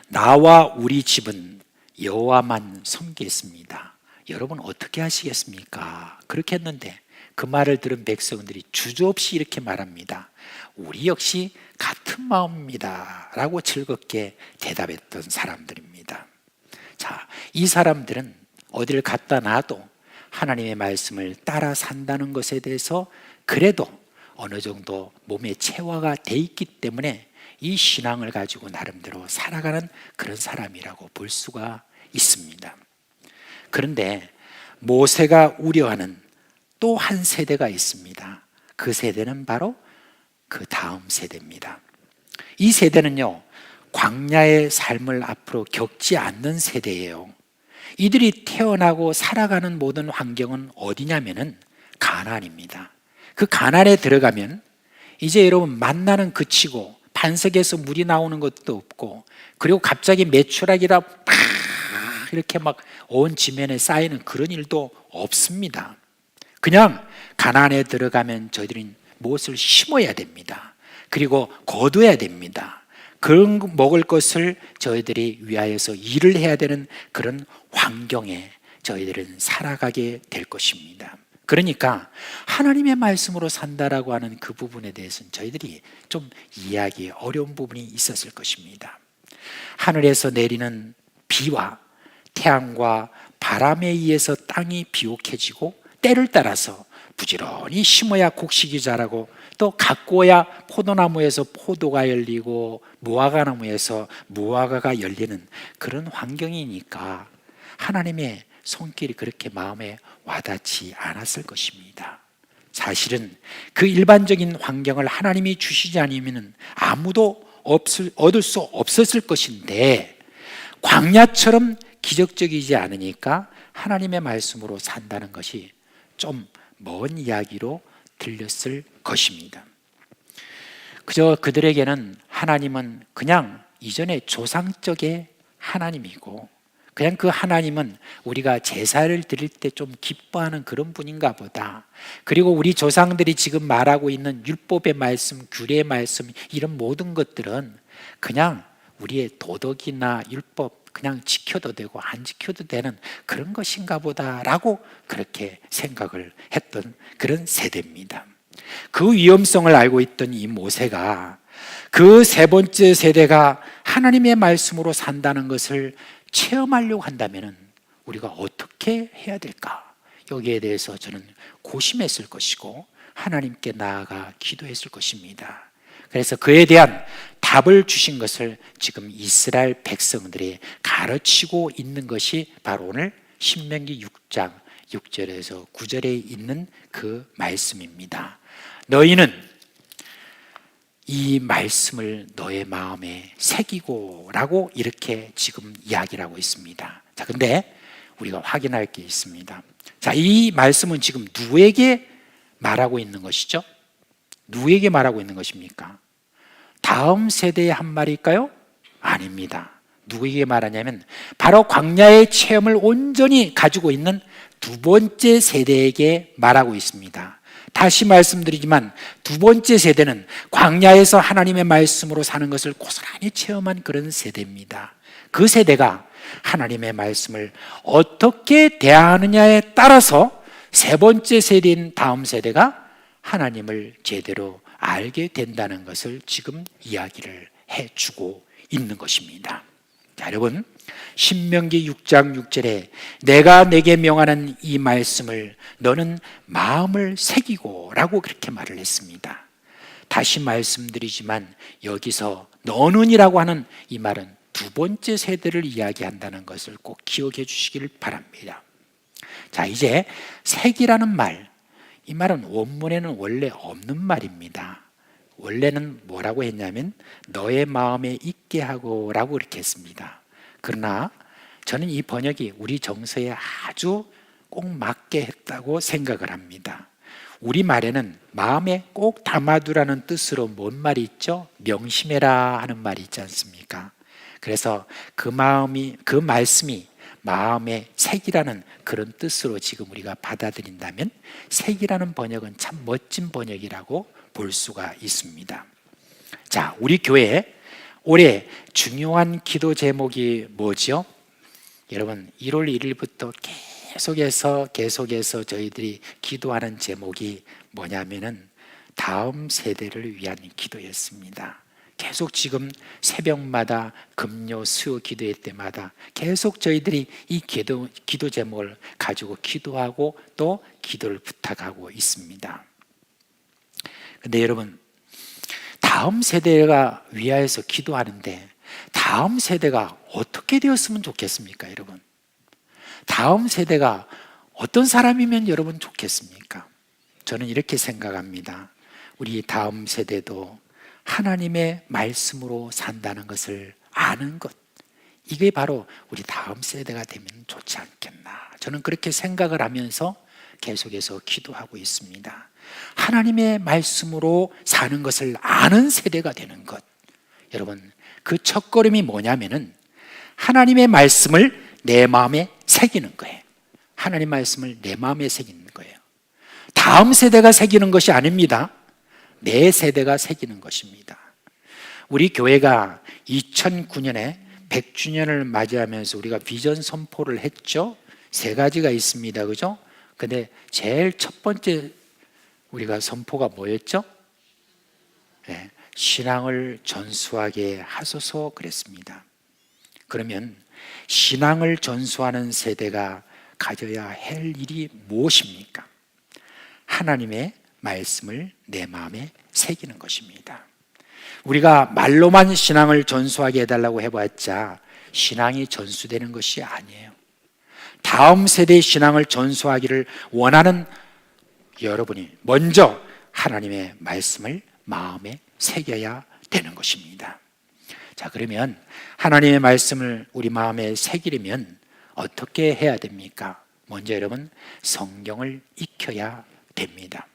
나와 우리 집은 여호와만 섬기겠습니다. 여러분 어떻게 하시겠습니까? 그렇게 했는데 그 말을 들은 백성들이 주저없이 이렇게 말합니다. 우리 역시 같은 마음입니다 라고 즐겁게 대답했던 사람들입니다. 자, 이 사람들은 어디를 갖다 놔도 하나님의 말씀을 따라 산다는 것에 대해서 그래도 어느 정도 몸에 체화가 돼 있기 때문에 이 신앙을 가지고 나름대로 살아가는 그런 사람이라고 볼 수가 있습니다. 그런데 모세가 우려하는 또 한 세대가 있습니다. 그 세대는 바로 그 다음 세대입니다. 이 세대는요, 광야의 삶을 앞으로 겪지 않는 세대예요. 이들이 태어나고 살아가는 모든 환경은 어디냐면은 가나안입니다. 그 가나안에 들어가면 이제 여러분 만나는 그치고 반석에서 물이 나오는 것도 없고, 그리고 갑자기 메추라기라 팍 이렇게 막 온 지면에 쌓이는 그런 일도 없습니다. 그냥 가나안에 들어가면 저희들은 무엇을 심어야 됩니다. 그리고 거둬야 됩니다. 그런 먹을 것을 저희들이 위하여서 일을 해야 되는 그런 환경에 저희들은 살아가게 될 것입니다. 그러니까 하나님의 말씀으로 산다라고 하는 그 부분에 대해서는 저희들이 좀 이해하기 어려운 부분이 있었을 것입니다. 하늘에서 내리는 비와 태양과 바람에 의해서 땅이 비옥해지고, 때를 따라서 부지런히 심어야 곡식이 자라고, 또 가꾸어야 포도나무에서 포도가 열리고 무화과나무에서 무화과가 열리는 그런 환경이니까 하나님의 손길이 그렇게 마음에 와닿지 않았을 것입니다. 사실은 그 일반적인 환경을 하나님이 주시지 않으면 아무도 얻을 수 없었을 것인데, 광야처럼 기적적이지 않으니까 하나님의 말씀으로 산다는 것이 좀 먼 이야기로 들렸을 것입니다. 그저 그들에게는 하나님은 그냥 이전의 조상적의 하나님이고, 그냥 그 하나님은 우리가 제사를 드릴 때 좀 기뻐하는 그런 분인가 보다. 그리고 우리 조상들이 지금 말하고 있는 율법의 말씀, 규례의 말씀, 이런 모든 것들은 그냥 우리의 도덕이나 율법 그냥 지켜도 되고 안 지켜도 되는 그런 것인가 보다라고 그렇게 생각을 했던 그런 세대입니다. 그 위험성을 알고 있던 이 모세가 그 세 번째 세대가 하나님의 말씀으로 산다는 것을 체험하려고 한다면 우리가 어떻게 해야 될까? 여기에 대해서 저는 고심했을 것이고 하나님께 나아가 기도했을 것입니다. 그래서 그에 대한 답을 주신 것을 지금 이스라엘 백성들이 가르치고 있는 것이 바로 오늘 신명기 6장 6절에서 9절에 있는 그 말씀입니다. 너희는 이 말씀을 너의 마음에 새기고 라고 이렇게 지금 이야기를 하고 있습니다. 자, 근데 우리가 확인할 게 있습니다. 자, 이 말씀은 지금 누구에게 말하고 있는 것이죠? 누구에게 말하고 있는 것입니까? 다음 세대의 한 말일까요? 아닙니다. 누구에게 말하냐면 바로 광야의 체험을 온전히 가지고 있는 두 번째 세대에게 말하고 있습니다. 다시 말씀드리지만 두 번째 세대는 광야에서 하나님의 말씀으로 사는 것을 고스란히 체험한 그런 세대입니다. 그 세대가 하나님의 말씀을 어떻게 대하느냐에 따라서 세 번째 세대인 다음 세대가 하나님을 제대로 알게 된다는 것을 지금 이야기를 해주고 있는 것입니다. 자, 여러분, 신명기 6장 6절에 내가 내게 명하는 이 말씀을 너는 마음을 새기고 라고 그렇게 말을 했습니다. 다시 말씀드리지만 여기서 너는이라고 하는 이 말은 두 번째 세대를 이야기한다는 것을 꼭 기억해 주시길 바랍니다. 자, 이제 새기라는 말, 이 말은 원문에는 원래 없는 말입니다. 원래는 뭐라고 했냐면 너의 마음에 있게 하고 라고 이렇게 했습니다. 그러나 저는 이 번역이 우리 정서에 아주 꼭 맞게 했다고 생각을 합니다. 우리말에는 마음에 꼭 담아두라는 뜻으로 뭔 말이 있죠? 명심해라 하는 말이 있지 않습니까? 그래서 그 말씀이 마음에 새기라는 그런 뜻으로 지금 우리가 받아들인다면 새기라는 번역은 참 멋진 번역이라고 볼 수가 있습니다. 자, 우리 교회 올해 중요한 기도 제목이 뭐죠? 여러분, 1월 1일부터 계속해서 저희들이 기도하는 제목이 뭐냐면은 다음 세대를 위한 기도였습니다. 계속 지금 새벽마다 금요 수요 기도회 때마다 계속 저희들이 이 기도 제목을 가지고 기도하고 또 기도를 부탁하고 있습니다. 근데 여러분, 다음 세대가 위하여서 기도하는데 다음 세대가 어떻게 되었으면 좋겠습니까, 여러분? 다음 세대가 어떤 사람이면 여러분 좋겠습니까? 저는 이렇게 생각합니다. 우리 다음 세대도 하나님의 말씀으로 산다는 것을 아는 것, 이게 바로 우리 다음 세대가 되면 좋지 않겠나, 저는 그렇게 생각을 하면서 계속해서 기도하고 있습니다. 하나님의 말씀으로 사는 것을 아는 세대가 되는 것, 여러분 그 첫걸음이 뭐냐면은 하나님의 말씀을 내 마음에 새기는 거예요. 하나님 말씀을 내 마음에 새기는 거예요. 다음 세대가 새기는 것이 아닙니다. 내 세대가 새기는 것입니다. 우리 교회가 2009년에 100주년을 맞이하면서 우리가 비전 선포를 했죠. 3가지가 있습니다. 그죠? 근데 제일 첫 번째 우리가 선포가 뭐였죠? 네, 신앙을 전수하게 하소서 그랬습니다. 그러면 신앙을 전수하는 세대가 가져야 할 일이 무엇입니까? 하나님의 말씀을 내 마음에 새기는 것입니다. 우리가 말로만 신앙을 전수하게 해달라고 해봤자 신앙이 전수되는 것이 아니에요. 다음 세대의 신앙을 전수하기를 원하는 여러분이 먼저 하나님의 말씀을 마음에 새겨야 되는 것입니다. 자, 그러면 하나님의 말씀을 우리 마음에 새기려면 어떻게 해야 됩니까? 먼저 여러분 성경을 익혀야 됩니다.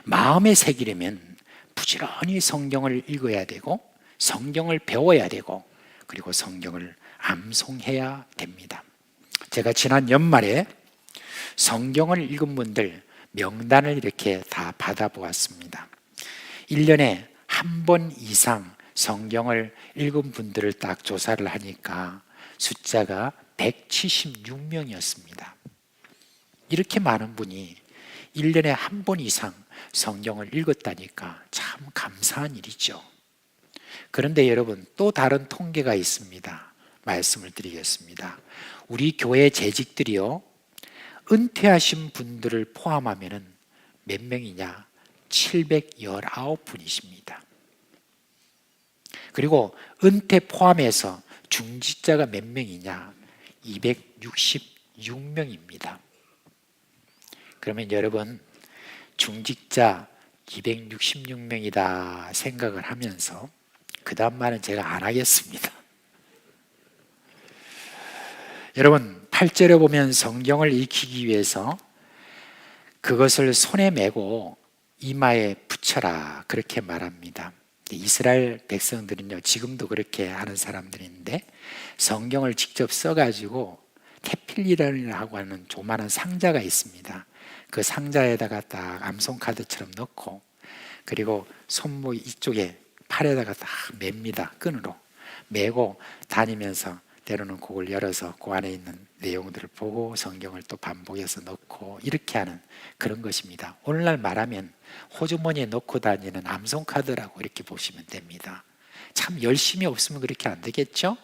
마음에 새기려면 부지런히 성경을 읽어야 되고 성경을 배워야 되고 그리고 성경을 암송해야 됩니다. 제가 지난 연말에 성경을 읽은 분들 명단을 이렇게 다 받아보았습니다. 1년에 한 번 이상 성경을 읽은 분들을 딱 조사를 하니까 숫자가 176명이었습니다. 이렇게 많은 분이 1년에 한 번 이상 성경을 읽었다니까 참 감사한 일이죠. 그런데 여러분 또 다른 통계가 있습니다. 말씀을 드리겠습니다. 우리 교회 재직들이요, 은퇴하신 분들을 포함하면 몇 명이냐? 719분이십니다. 그리고 은퇴 포함해서 중직자가 몇 명이냐? 266명입니다. 그러면 여러분 중직자 266명이다 생각을 하면서 그 다음 말은 제가 안 하겠습니다. 여러분 8절에 보면 성경을 익히기 위해서 그것을 손에 메고 이마에 붙여라 그렇게 말합니다. 이스라엘 백성들은요 지금도 그렇게 하는 사람들인데 성경을 직접 써가지고 테필리라고 하는 조그마한 상자가 있습니다. 그 상자에다가 딱 암송카드처럼 넣고 그리고 손목 이쪽에 팔에다가 딱 맵니다. 끈으로 메고 다니면서 때로는 그걸 열어서 그 안에 있는 내용들을 보고 성경을 또 반복해서 넣고 이렇게 하는 그런 것입니다. 오늘날 말하면 호주머니에 넣고 다니는 암송카드라고 이렇게 보시면 됩니다. 참 열심히 없으면 그렇게 안 되겠죠?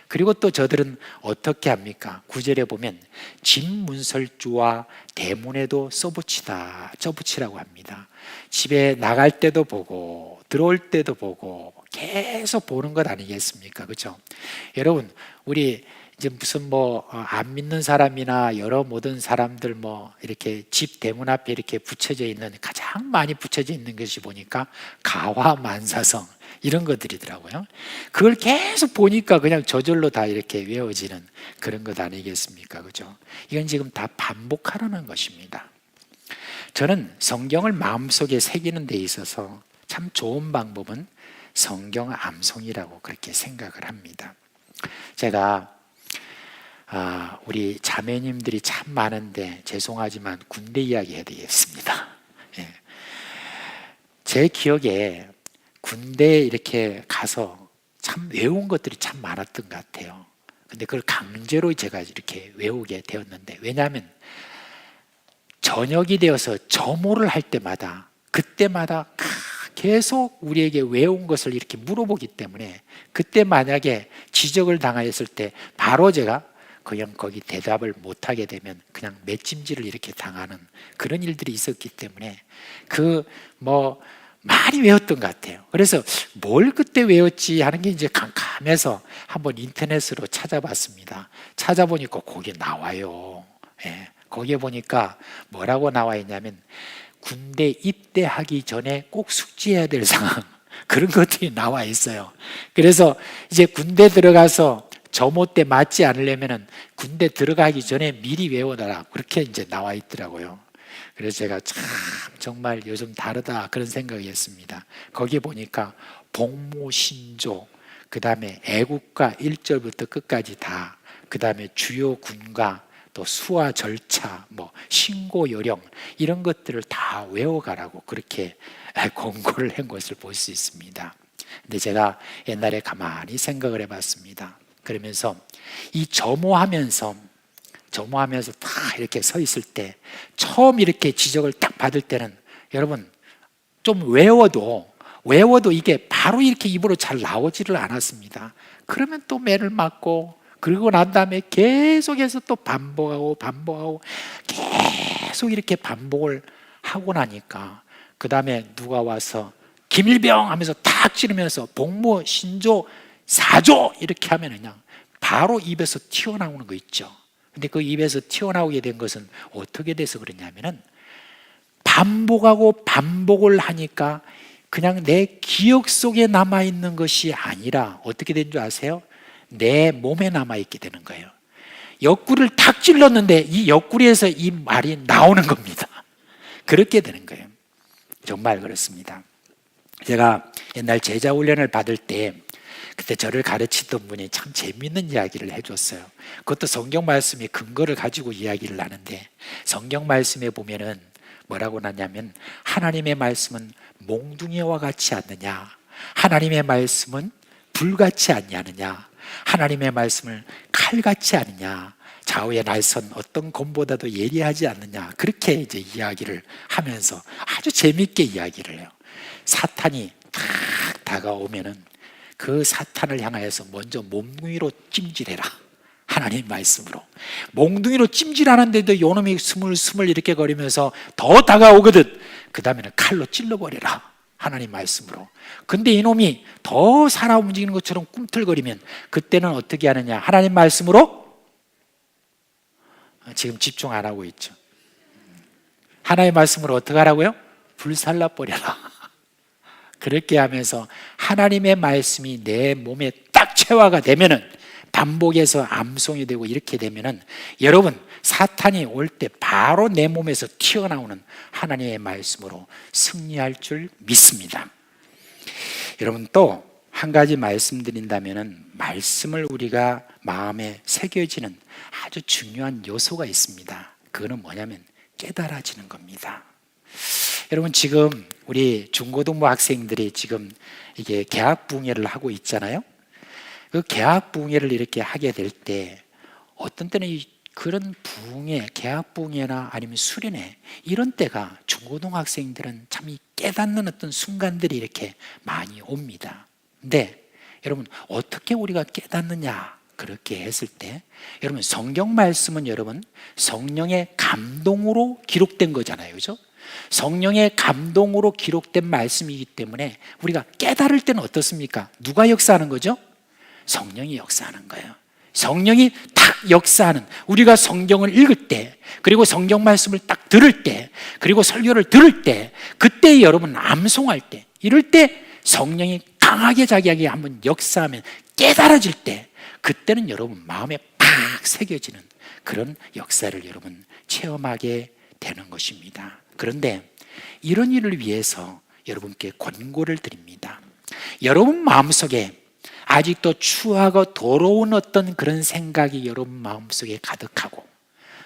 그리고 또 저들은 어떻게 합니까? 9절에 보면 진문설주와 대문에도 써붙이라고 합니다. 집에 나갈 때도 보고 들어올 때도 보고 계속 보는 것 아니겠습니까? 그렇죠? 여러분 우리 이제 무슨 안 믿는 사람이나 여러 모든 사람들 이렇게 집 대문 앞에 이렇게 붙여져 있는 가장 많이 붙여져 있는 것이 보니까 가화만사성 이런 것들이더라고요. 그걸 계속 보니까 그냥 저절로 다 이렇게 외워지는 그런 것 아니겠습니까? 그죠? 이건 지금 다 반복하라는 것입니다. 저는 성경을 마음속에 새기는 데 있어서 참 좋은 방법은 성경 암송이라고 그렇게 생각을 합니다. 제가 우리 자매님들이 참 많은데 죄송하지만 군대 이야기 해야 되겠습니다. 예. 제 기억에 군대에 이렇게 가서 참 외운 것들이 참 많았던 것 같아요. 근데 그걸 강제로 제가 이렇게 외우게 되었는데 왜냐하면 저녁이 되어서 점호를 할 때마다 그때마다 계속 우리에게 외운 것을 이렇게 물어보기 때문에 그때 만약에 지적을 당하였을 때 바로 제가 그냥 거기 대답을 못하게 되면 그냥 맷찜질을 이렇게 당하는 그런 일들이 있었기 때문에 많이 외웠던 것 같아요. 그래서 뭘 그때 외웠지 하는 게 이제 캄캄해서 한번 인터넷으로 찾아봤습니다. 찾아보니까 거기에 나와요. 예, 거기에 보니까 뭐라고 나와 있냐면 군대 입대하기 전에 꼭 숙지해야 될 상황 그런 것들이 나와 있어요. 그래서 이제 군대 들어가서 점호 때 맞지 않으려면은 군대 들어가기 전에 미리 외워놔라. 그렇게 이제 나와 있더라고요. 그래서 제가 참 정말 요즘 다르다 그런 생각이 했습니다. 거기에 보니까 복무신조, 그 다음에 애국가 1절부터 끝까지 다, 그 다음에 주요 군가, 또 수화 절차, 뭐 신고 요령 이런 것들을 다 외워가라고 그렇게 권고를 한 것을 볼 수 있습니다. 근데 제가 옛날에 가만히 생각을 해봤습니다. 그러면서 이 점호하면서 다 이렇게 서 있을 때 처음 이렇게 지적을 딱 받을 때는 여러분 좀 외워도 이게 바로 이렇게 입으로 잘 나오지를 않았습니다. 그러면 또 매를 맞고, 그러고 난 다음에 계속해서 또 반복하고 계속 이렇게 반복을 하고 나니까 그 다음에 누가 와서 김일병 하면서 탁 찌르면서 복무 신조 4조 이렇게 하면 그냥 바로 입에서 튀어나오는 거 있죠. 근데 그 입에서 튀어나오게 된 것은 어떻게 돼서 그러냐면은 반복하고 반복을 하니까 그냥 내 기억 속에 남아있는 것이 아니라 어떻게 된 줄 아세요? 내 몸에 남아있게 되는 거예요. 옆구리를 탁 찔렀는데 이 옆구리에서 이 말이 나오는 겁니다. 그렇게 되는 거예요. 정말 그렇습니다. 제가 옛날 제자 훈련을 받을 때 그때 저를 가르치던 분이 참 재미있는 이야기를 해줬어요. 그것도 성경 말씀의 근거를 가지고 이야기를 하는데, 성경 말씀에 보면은 뭐라고 나냐면 하나님의 말씀은 몽둥이와 같지 않느냐, 하나님의 말씀은 불같지 않냐느냐, 하나님의 말씀을 칼같지 않느냐, 좌우의 날선 어떤 검보다도 예리하지 않느냐, 그렇게 이제 이야기를 하면서 아주 재미있게 이야기를 해요. 사탄이 탁 다가오면은 그 사탄을 향하여서 먼저 몽둥이로 찜질해라. 하나님 말씀으로 몽둥이로 찜질하는데도 요놈이 스물스물 이렇게 거리면서 더 다가오거든. 그 다음에는 칼로 찔러버려라. 하나님 말씀으로. 근데 이놈이 더 살아 움직이는 것처럼 꿈틀거리면 그때는 어떻게 하느냐, 하나님 말씀으로. 지금 집중 안 하고 있죠. 하나님 말씀으로 어떻게 하라고요? 불살라 버려라. 그렇게 하면서 하나님의 말씀이 내 몸에 딱 체화가 되면은, 반복해서 암송이 되고 이렇게 되면은 여러분 사탄이 올 때 바로 내 몸에서 튀어나오는 하나님의 말씀으로 승리할 줄 믿습니다. 여러분 또 한 가지 말씀드린다면은, 말씀을 우리가 마음에 새겨지는 아주 중요한 요소가 있습니다. 그거는 뭐냐면 깨달아지는 겁니다. 여러분 지금 우리 중고등부 학생들이 지금 이게 개학부흥회를 하고 있잖아요. 그 개학부흥회를 이렇게 하게 될 때 어떤 때는 그런 부흥회, 개학부흥회나 아니면 수련회 이런 때가 중고등학생들은 참 이 깨닫는 어떤 순간들이 이렇게 많이 옵니다. 근데 여러분 어떻게 우리가 깨닫느냐, 그렇게 했을 때 여러분 성경 말씀은 여러분 성령의 감동으로 기록된 거잖아요, 그렇죠? 성령의 감동으로 기록된 말씀이기 때문에 우리가 깨달을 때는 어떻습니까? 누가 역사하는 거죠? 성령이 역사하는 거예요. 성령이 딱 역사하는, 우리가 성경을 읽을 때, 그리고 성경 말씀을 딱 들을 때, 그리고 설교를 들을 때, 그때 여러분 암송할 때, 이럴 때 성령이 강하게 자기에게 한번 역사하면 깨달아질 때, 그때는 여러분 마음에 팍 새겨지는 그런 역사를 여러분 체험하게 되는 것입니다. 그런데 이런 일을 위해서 여러분께 권고를 드립니다. 여러분 마음속에 아직도 추하고 더러운 어떤 그런 생각이 여러분 마음속에 가득하고,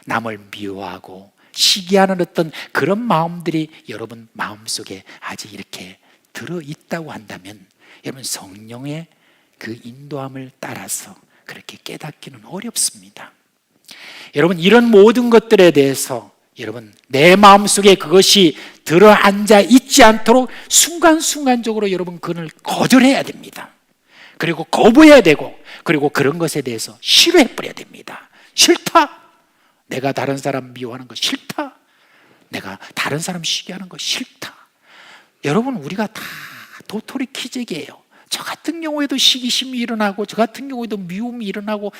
남을 미워하고 시기하는 어떤 그런 마음들이 여러분 마음속에 아직 이렇게 들어있다고 한다면, 여러분 성령의 그 인도함을 따라서 그렇게 깨닫기는 어렵습니다. 여러분 이런 모든 것들에 대해서 여러분 내 마음속에 그것이 들어앉아 있지 않도록 순간순간적으로 여러분 그걸 거절해야 됩니다. 그리고 거부해야 되고, 그리고 그런 것에 대해서 싫어해버려야 됩니다. 싫다. 내가 다른 사람 미워하는 거 싫다. 내가 다른 사람 시기하는 거 싫다. 여러분 우리가 다 도토리 키재기예요. 저 같은 경우에도 시기심이 일어나고 저 같은 경우에도 미움이 일어나고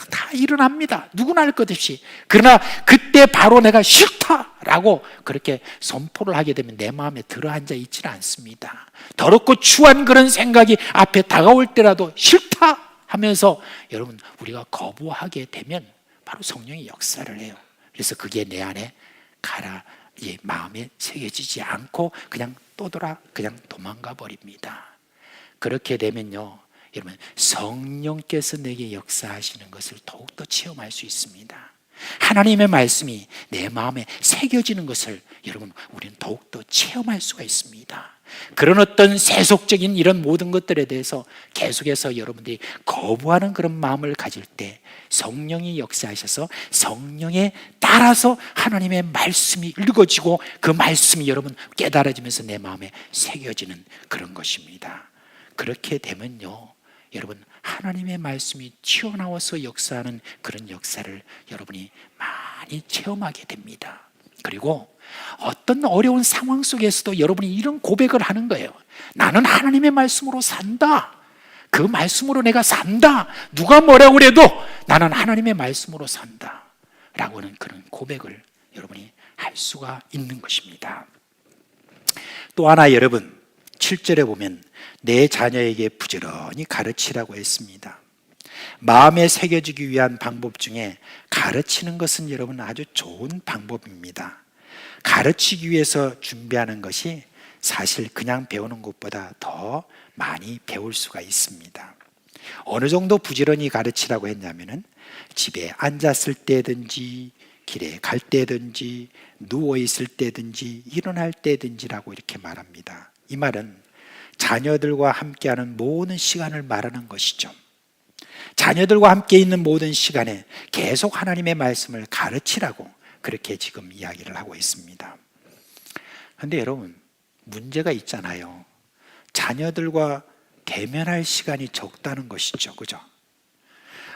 다 일어납니다. 누구나 할 것 없이. 그러나 그때 바로 내가 싫다라고 그렇게 선포를 하게 되면 내 마음에 들어앉아 있지는 않습니다. 더럽고 추한 그런 생각이 앞에 다가올 때라도 싫다 하면서 여러분 우리가 거부하게 되면 바로 성령이 역사를 해요. 그래서 그게 내 안에 마음에 새겨지지 않고 그냥 떠돌아 그냥 도망가 버립니다. 그렇게 되면요 여러분 성령께서 내게 역사하시는 것을 더욱더 체험할 수 있습니다. 하나님의 말씀이 내 마음에 새겨지는 것을 여러분 우리는 더욱더 체험할 수가 있습니다. 그런 어떤 세속적인 이런 모든 것들에 대해서 계속해서 여러분들이 거부하는 그런 마음을 가질 때 성령이 역사하셔서 성령에 따라서 하나님의 말씀이 읽어지고 그 말씀이 여러분 깨달아지면서 내 마음에 새겨지는 그런 것입니다. 그렇게 되면요 여러분 하나님의 말씀이 튀어나와서 역사하는 그런 역사를 여러분이 많이 체험하게 됩니다. 그리고 어떤 어려운 상황 속에서도 여러분이 이런 고백을 하는 거예요. 나는 하나님의 말씀으로 산다. 그 말씀으로 내가 산다. 누가 뭐라고 그래도 나는 하나님의 말씀으로 산다 라고 하는 그런 고백을 여러분이 할 수가 있는 것입니다. 또 하나 여러분 7절에 보면 내 자녀에게 부지런히 가르치라고 했습니다. 마음에 새겨지기 위한 방법 중에 가르치는 것은 여러분 아주 좋은 방법입니다. 가르치기 위해서 준비하는 것이 사실 그냥 배우는 것보다 더 많이 배울 수가 있습니다. 어느 정도 부지런히 가르치라고 했냐면은 집에 앉았을 때든지 길에 갈 때든지 누워 있을 때든지 일어날 때든지라고 이렇게 말합니다. 이 말은 자녀들과 함께하는 모든 시간을 말하는 것이죠. 자녀들과 함께 있는 모든 시간에 계속 하나님의 말씀을 가르치라고 그렇게 지금 이야기를 하고 있습니다. 그런데 여러분 문제가 있잖아요. 자녀들과 대면할 시간이 적다는 것이죠. 그죠?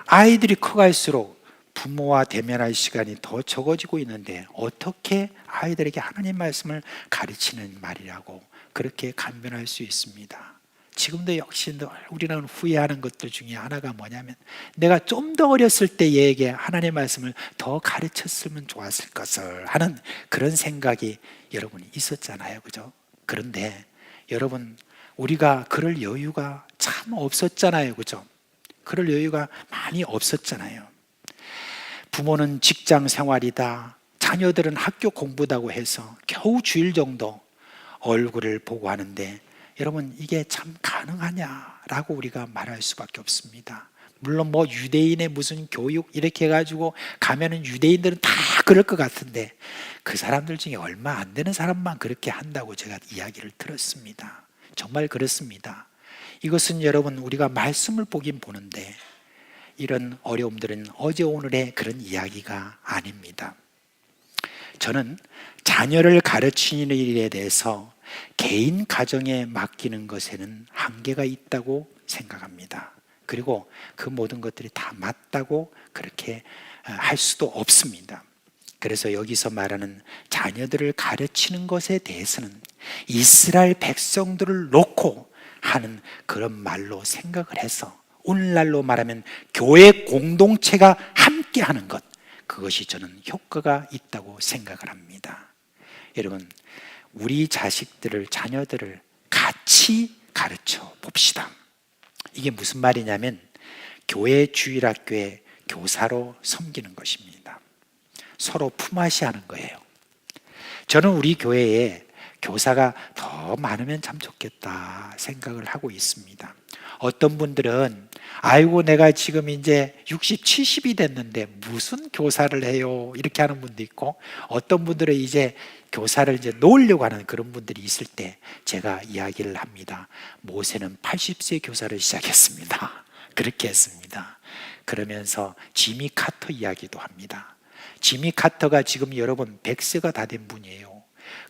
아이들이 커갈수록 부모와 대면할 시간이 더 적어지고 있는데 어떻게 아이들에게 하나님 말씀을 가르치는 말이라고 그렇게 간변할 수 있습니다. 지금도 역시 우리는 후회하는 것들 중에 하나가 뭐냐면 내가 좀 더 어렸을 때 얘에게 하나님의 말씀을 더 가르쳤으면 좋았을 것을 하는 그런 생각이 여러분이 있었잖아요. 그죠? 그런데 여러분 우리가 그럴 여유가 참 없었잖아요. 그죠? 그럴 여유가 많이 없었잖아요. 부모는 직장 생활이다, 자녀들은 학교 공부다고 해서 겨우 주일 정도 얼굴을 보고 하는데 여러분 이게 참 가능하냐라고 우리가 말할 수밖에 없습니다. 물론 뭐 유대인의 무슨 교육 이렇게 해가지고 가면은 유대인들은 다 그럴 것 같은데 그 사람들 중에 얼마 안 되는 사람만 그렇게 한다고 제가 이야기를 들었습니다. 정말 그렇습니다. 이것은 여러분 우리가 말씀을 보긴 보는데 이런 어려움들은 어제 오늘의 그런 이야기가 아닙니다. 저는 자녀를 가르치는 일에 대해서 개인 가정에 맡기는 것에는 한계가 있다고 생각합니다. 그리고 그 모든 것들이 다 맞다고 그렇게 할 수도 없습니다. 그래서 여기서 말하는 자녀들을 가르치는 것에 대해서는 이스라엘 백성들을 놓고 하는 그런 말로 생각을 해서 오늘날로 말하면 교회 공동체가 함께하는 것, 그것이 저는 효과가 있다고 생각을 합니다. 여러분 우리 자식들을 자녀들을 같이 가르쳐 봅시다. 이게 무슨 말이냐면 교회 주일학교에 교사로 섬기는 것입니다. 서로 품앗이 하는 거예요. 저는 우리 교회에 교사가 더 많으면 참 좋겠다 생각을 하고 있습니다. 어떤 분들은 아이고 내가 지금 이제 60, 70이 됐는데 무슨 교사를 해요 이렇게 하는 분도 있고 어떤 분들은 이제 교사를 이제 놓으려고 하는 그런 분들이 있을 때 제가 이야기를 합니다. 모세는 80세 교사를 시작했습니다. 그렇게 했습니다. 그러면서 지미 카터 이야기도 합니다. 지미 카터가 지금 여러분 100세가 다 된 분이에요.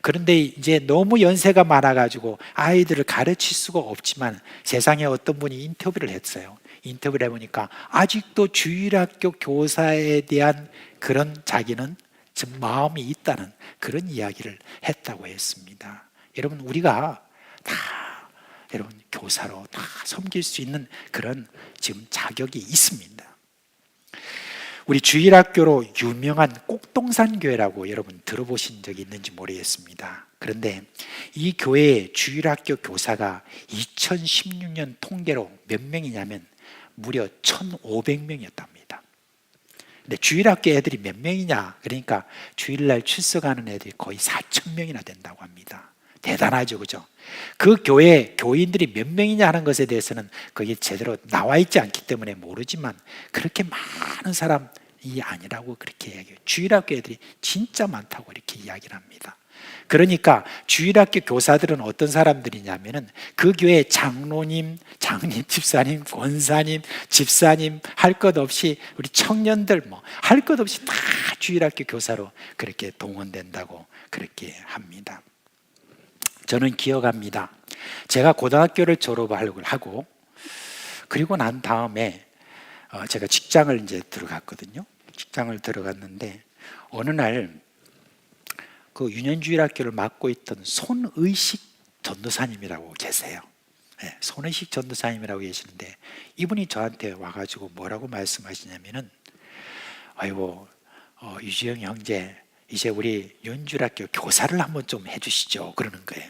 그런데 이제 너무 연세가 많아가지고 아이들을 가르칠 수가 없지만 세상에 어떤 분이 인터뷰를 했어요. 인터뷰를 해보니까 아직도 주일학교 교사에 대한 그런 자기는 좀 마음이 있다는 그런 이야기를 했다고 했습니다. 여러분 우리가 다 여러분 교사로 다 섬길 수 있는 그런 지금 자격이 있습니다. 우리 주일학교로 유명한 꼭동산교회라고 여러분 들어보신 적이 있는지 모르겠습니다. 그런데 이 교회의 주일학교 교사가 2016년 통계로 몇 명이냐면 무려 1,500명이었답니다. 근데 주일학교 애들이 몇 명이냐? 그러니까 주일날 출석하는 애들이 거의 4,000명이나 된다고 합니다. 대단하죠, 그죠? 그 교회 교인들이 몇 명이냐 하는 것에 대해서는 거기 제대로 나와 있지 않기 때문에 모르지만 그렇게 많은 사람이 아니라고 그렇게 이야기해요. 주일학교 애들이 진짜 많다고 이렇게 이야기를 합니다. 그러니까 주일학교 교사들은 어떤 사람들이냐면은 그 교회 장로님, 장님, 집사님, 권사님, 집사님 할 것 없이 우리 청년들 뭐 할 것 없이 다 주일학교 교사로 그렇게 동원된다고 그렇게 합니다. 저는 기억합니다. 제가 고등학교를 졸업하고 그리고 난 다음에 제가 직장을 이제 들어갔거든요. 직장을 들어갔는데 어느 날 그 유년주일학교를 맡고 있던 손의식 전도사님이라고 계세요. 네, 손의식 전도사님이라고 계시는데 이분이 저한테 와가지고 뭐라고 말씀하시냐면은 아이고 유지영 형제 이제 우리 유년주일학교 교사를 한번 좀 해주시죠 그러는 거예요.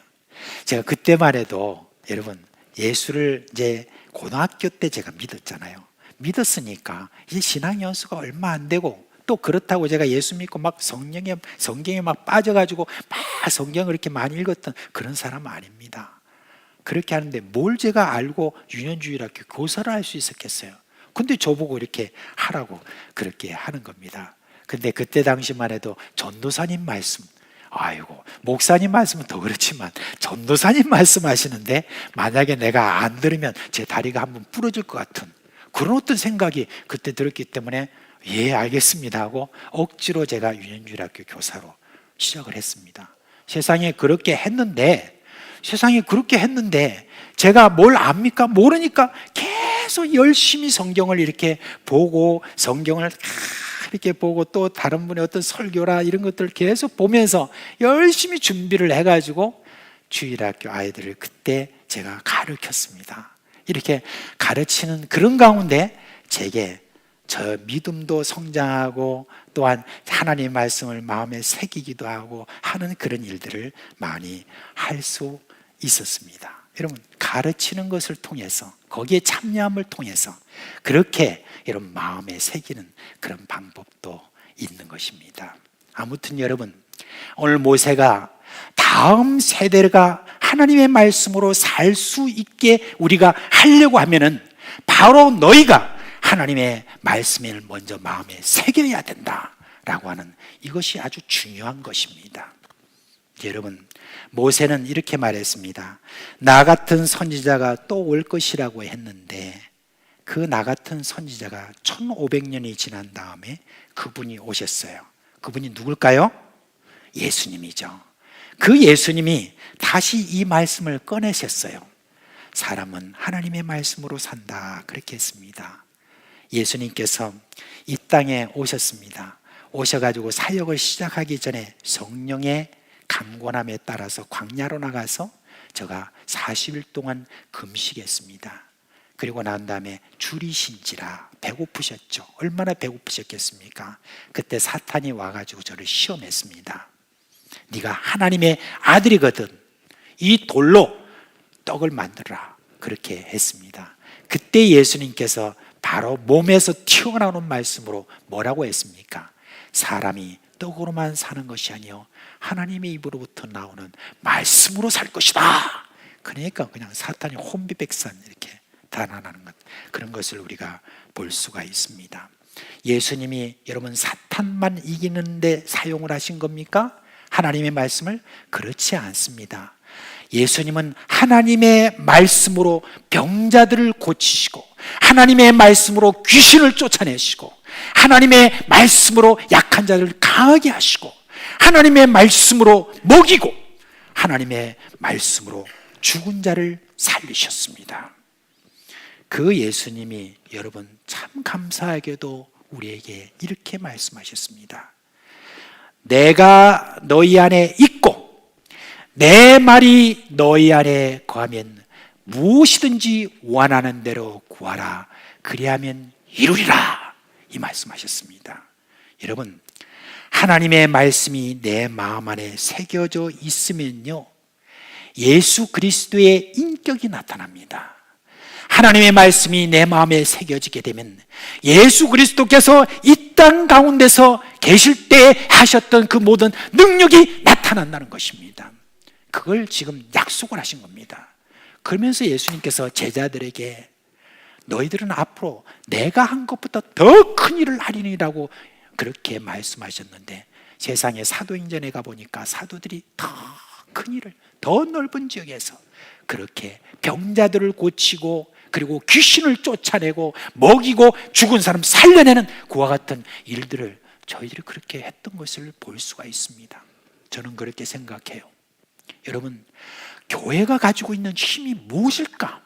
제가 그때만 해도 여러분 예수를 이제 고등학교 때 제가 믿었잖아요. 믿었으니까 이제 신앙 연수가 얼마 안 되고 또 그렇다고 제가 예수 믿고 막 성경에 막 빠져가지고 막 성경을 이렇게 많이 읽었던 그런 사람 아닙니다. 그렇게 하는데 뭘 제가 알고 유년주일학교 교사를 할 수 있었겠어요. 근데 저보고 이렇게 하라고 그렇게 하는 겁니다. 근데 그때 당시만 해도 전도사님 말씀, 아이고 목사님 말씀은 더 그렇지만 전도사님 말씀하시는데 만약에 내가 안 들으면 제 다리가 한번 부러질 것 같은 그런 어떤 생각이 그때 들었기 때문에 예 알겠습니다 하고 억지로 제가 유년주일학교 교사로 시작을 했습니다. 세상에 그렇게 했는데 제가 뭘 압니까? 모르니까 계속 열심히 성경을 이렇게 보고 성경을 이렇게 보고 또 다른 분의 어떤 설교라 이런 것들을 계속 보면서 열심히 준비를 해가지고 주일학교 아이들을 그때 제가 가르쳤습니다. 이렇게 가르치는 그런 가운데 제게 저 믿음도 성장하고 또한 하나님의 말씀을 마음에 새기기도 하고 하는 그런 일들을 많이 할 수 있었습니다. 여러분 가르치는 것을 통해서 거기에 참여함을 통해서 그렇게 여러분 마음에 새기는 그런 방법도 있는 것입니다. 아무튼 여러분 오늘 모세가 다음 세대가 하나님의 말씀으로 살 수 있게 우리가 하려고 하면은 바로 너희가 하나님의 말씀을 먼저 마음에 새겨야 된다라고 하는 이것이 아주 중요한 것입니다. 여러분 모세는 이렇게 말했습니다. 나 같은 선지자가 또 올 것이라고 했는데 그 나 같은 선지자가 1500년이 지난 다음에 그분이 오셨어요. 그분이 누굴까요? 예수님이죠. 그 예수님이 다시 이 말씀을 꺼내셨어요. 사람은 하나님의 말씀으로 산다 그렇게 했습니다. 예수님께서 이 땅에 오셨습니다. 오셔가지고 사역을 시작하기 전에 성령의 강권함에 따라서 광야로 나가서 저가 40일 동안 금식했습니다. 그리고 난 다음에 줄이신지라 배고프셨죠. 얼마나 배고프셨겠습니까? 그때 사탄이 와가지고 저를 시험했습니다. 네가 하나님의 아들이거든 이 돌로 떡을 만들어라 그렇게 했습니다. 그때 예수님께서 바로 몸에서 튀어나오는 말씀으로 뭐라고 했습니까? 사람이 떡으로만 사는 것이 아니요 하나님의 입으로부터 나오는 말씀으로 살 것이다. 그러니까 그냥 사탄이 혼비백산 이렇게 단언하는 것 그런 것을 우리가 볼 수가 있습니다. 예수님이 여러분 사탄만 이기는데 사용을 하신 겁니까? 하나님의 말씀을? 그렇지 않습니다. 예수님은 하나님의 말씀으로 병자들을 고치시고 하나님의 말씀으로 귀신을 쫓아내시고 하나님의 말씀으로 약한 자들을 강하게 하시고 하나님의 말씀으로 먹이고 하나님의 말씀으로 죽은 자를 살리셨습니다. 그 예수님이 여러분 참 감사하게도 우리에게 이렇게 말씀하셨습니다. 내가 너희 안에 있고 내 말이 너희 안에 거하면 무엇이든지 원하는 대로 구하라. 그리하면 이루리라. 이 말씀하셨습니다. 여러분, 하나님의 말씀이 내 마음 안에 새겨져 있으면요, 예수 그리스도의 인격이 나타납니다. 하나님의 말씀이 내 마음에 새겨지게 되면 예수 그리스도께서 이 땅 가운데서 계실 때 하셨던 그 모든 능력이 나타난다는 것입니다. 그걸 지금 약속을 하신 겁니다. 그러면서 예수님께서 제자들에게 너희들은 앞으로 내가 한 것보다 더 큰 일을 하리니라고 그렇게 말씀하셨는데, 세상에 사도행전에 가보니까 사도들이 더 큰 일을, 더 넓은 지역에서 그렇게 병자들을 고치고, 그리고 귀신을 쫓아내고 먹이고 죽은 사람 살려내는 그와 같은 일들을 저희들이 그렇게 했던 것을 볼 수가 있습니다. 저는 그렇게 생각해요. 여러분, 교회가 가지고 있는 힘이 무엇일까?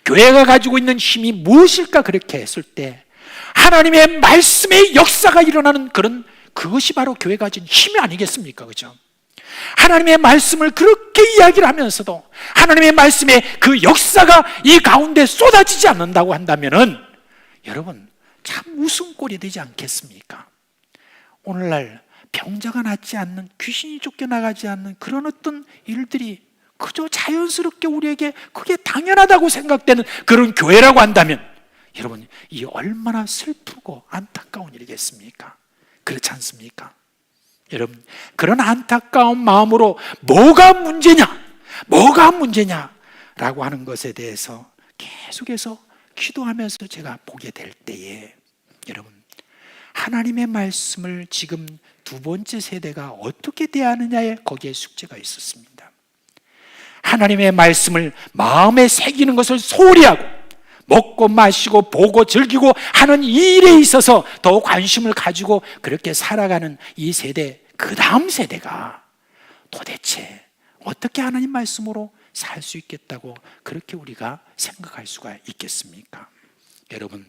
교회가 가지고 있는 힘이 무엇일까? 그렇게 했을 때 하나님의 말씀의 역사가 일어나는 그것이 바로 교회가 가진 힘이 아니겠습니까? 그죠? 하나님의 말씀을 그렇게 이야기를 하면서도 하나님의 말씀의 그 역사가 이 가운데 쏟아지지 않는다고 한다면은 여러분, 참 웃음꼴이 되지 않겠습니까? 오늘날 병자가 낫지 않는, 귀신이 쫓겨나가지 않는 그런 어떤 일들이 그저 자연스럽게 우리에게 그게 당연하다고 생각되는 그런 교회라고 한다면 여러분, 이 얼마나 슬프고 안타까운 일이겠습니까? 그렇지 않습니까? 여러분, 그런 안타까운 마음으로 뭐가 문제냐라고 하는 것에 대해서 계속해서 기도하면서 제가 보게 될 때에 여러분, 하나님의 말씀을 지금 두 번째 세대가 어떻게 대하느냐에 거기에 숙제가 있었습니다. 하나님의 말씀을 마음에 새기는 것을 소홀히 하고 먹고 마시고 보고 즐기고 하는 이 일에 있어서 더 관심을 가지고 그렇게 살아가는 이 세대, 그 다음 세대가 도대체 어떻게 하나님 말씀으로 살 수 있겠다고 그렇게 우리가 생각할 수가 있겠습니까? 여러분,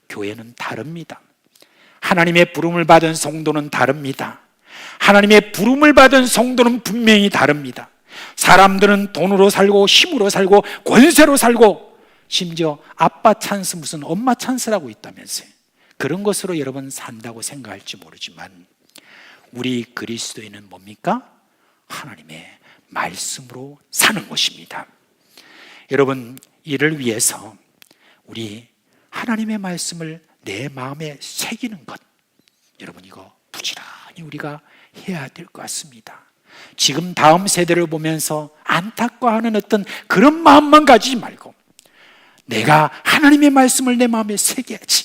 교회는 다릅니다. 하나님의 부름을 받은 성도는 다릅니다. 하나님의 부름을 받은 성도는 분명히 다릅니다. 사람들은 돈으로 살고 힘으로 살고 권세로 살고 심지어 아빠 찬스, 무슨 엄마 찬스라고 있다면서요. 그런 것으로 여러분 산다고 생각할지 모르지만 우리 그리스도인은 뭡니까? 하나님의 말씀으로 사는 것입니다. 여러분, 이를 위해서 우리 하나님의 말씀을 내 마음에 새기는 것, 여러분 이거 부지런히 우리가 해야 될 것 같습니다. 지금 다음 세대를 보면서 안타까워하는 어떤 그런 마음만 가지지 말고 내가 하나님의 말씀을 내 마음에 새겨야지,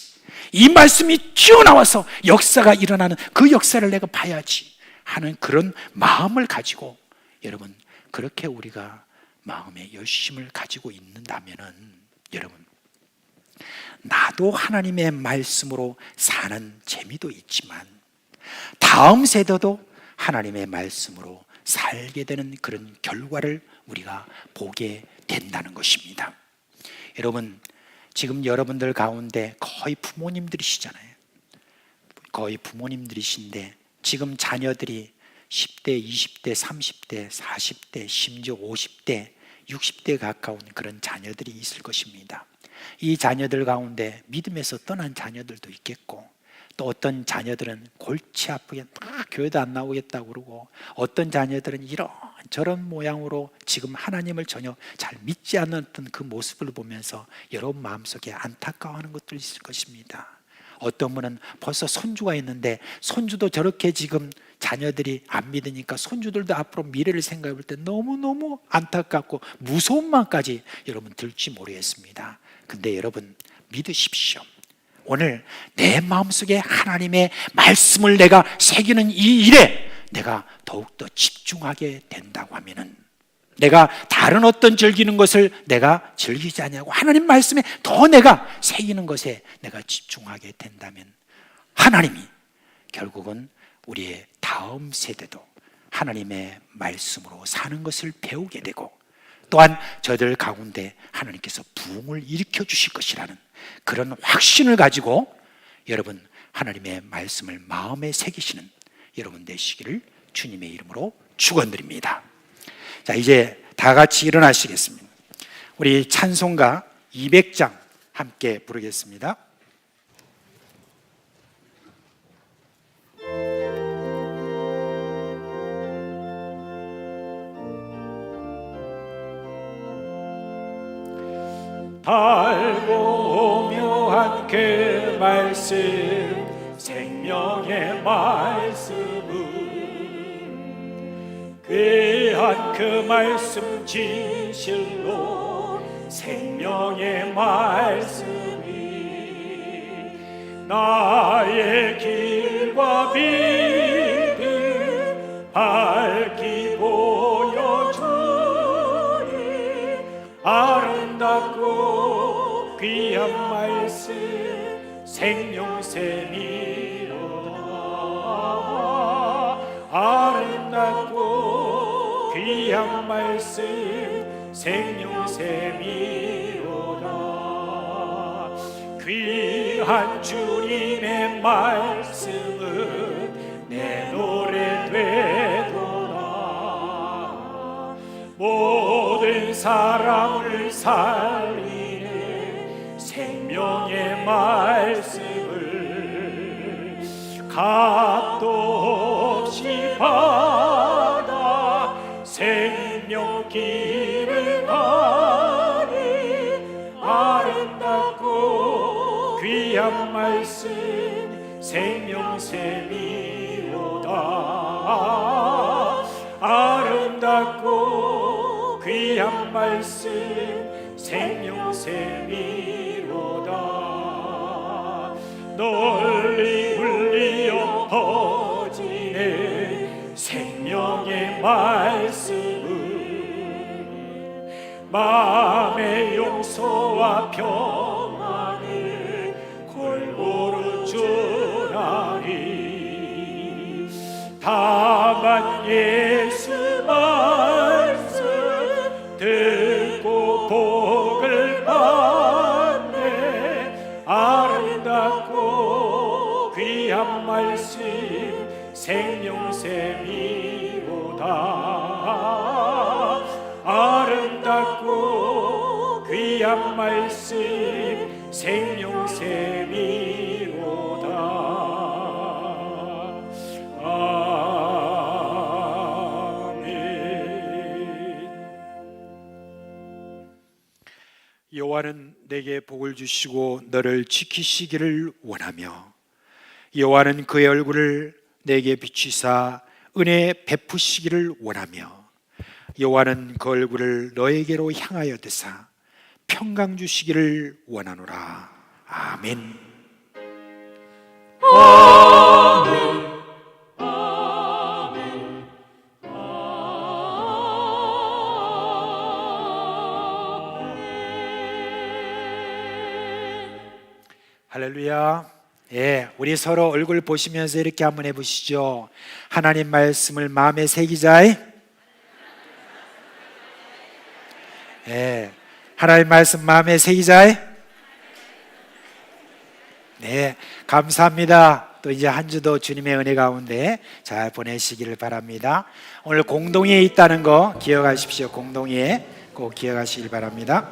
이 말씀이 튀어나와서 역사가 일어나는 그 역사를 내가 봐야지 하는 그런 마음을 가지고 여러분, 그렇게 우리가 마음의 열심을 가지고 있는다면은 여러분, 나도 하나님의 말씀으로 사는 재미도 있지만 다음 세대도 하나님의 말씀으로 살게 되는 그런 결과를 우리가 보게 된다는 것입니다. 여러분, 지금 여러분들 가운데 거의 부모님들이시잖아요. 거의 부모님들이신데 지금 자녀들이 10대, 20대, 30대, 40대, 심지어 50대, 60대 가까운 그런 자녀들이 있을 것입니다. 이 자녀들 가운데 믿음에서 떠난 자녀들도 있겠고, 또 어떤 자녀들은 골치 아프게 교회도 안 나오겠다고 그러고, 어떤 자녀들은 이런 저런 모양으로 지금 하나님을 전혀 잘 믿지 않는 그 모습을 보면서 여러분 마음속에 안타까워하는 것도 있을 것입니다. 어떤 분은 벌써 손주가 있는데 손주도 저렇게 지금 자녀들이 안 믿으니까 손주들도 앞으로 미래를 생각해 볼 때 너무너무 안타깝고 무서운 마음까지 여러분 들지 모르겠습니다. 근데 여러분 믿으십시오. 오늘 내 마음속에 하나님의 말씀을 내가 새기는 이 일에 내가 더욱더 집중하게 된다고 하면은, 내가 다른 어떤 즐기는 것을 내가 즐기지 않냐고 하나님 말씀에 더 내가 새기는 것에 내가 집중하게 된다면 하나님이 결국은 우리의 다음 세대도 하나님의 말씀으로 사는 것을 배우게 되고, 또한 저들 가운데 하나님께서 부흥을 일으켜 주실 것이라는 그런 확신을 가지고 여러분 하나님의 말씀을 마음에 새기시는 여러분 되시기를 주님의 이름으로 축원드립니다. 자, 이제 다 같이 일어나시겠습니다. 우리 찬송가 200장 함께 부르겠습니다. 달고 묘한 그 말씀, 생명의 말씀은 귀한 그 말씀 진실로 생명의 말씀이 나의 길과 믿음 밝히 보여주니 아름답고 귀한 말씀 생명샘이로다. 아름답고 귀한 말씀 생명샘이로다. 귀한 주님의 말씀은 내 노래 되도다. 모든 사람을 살리는 생명의 말씀을 값도 없이 받아 생명길을 가니 아름답고 귀한 말씀 생명샘이로다. 아름답고 귀한 말씀 생명샘이로다. 널리 울리어 퍼지는 생명의 말씀은 마음의 용서와 평안을 골고루 주나니 다만 예수 말씀 듣고 복을 받네. 아름답고 귀한 말씀 생명샘이로다. 아름답고 귀한 말씀 생명샘이로다. 여호와는 내게 복을 주시고 너를 지키시기를 원하며 여호와는 그의 얼굴을 내게 비추사 은혜 베푸시기를 원하며 여호와는 그 얼굴을 너에게로 향하여 드사 평강 주시기를 원하노라. 아멘. 할렐루야. 예, 우리 서로 얼굴 보시면서 이렇게 한번 해보시죠. 하나님 말씀을 마음에 새기자. 예, 하나님 말씀 마음에 새기자. 네, 감사합니다. 또 이제 한 주도 주님의 은혜 가운데 잘 보내시기를 바랍니다. 오늘 공동회에 있다는 거 기억하십시오. 공동회에 꼭 기억하시길 바랍니다.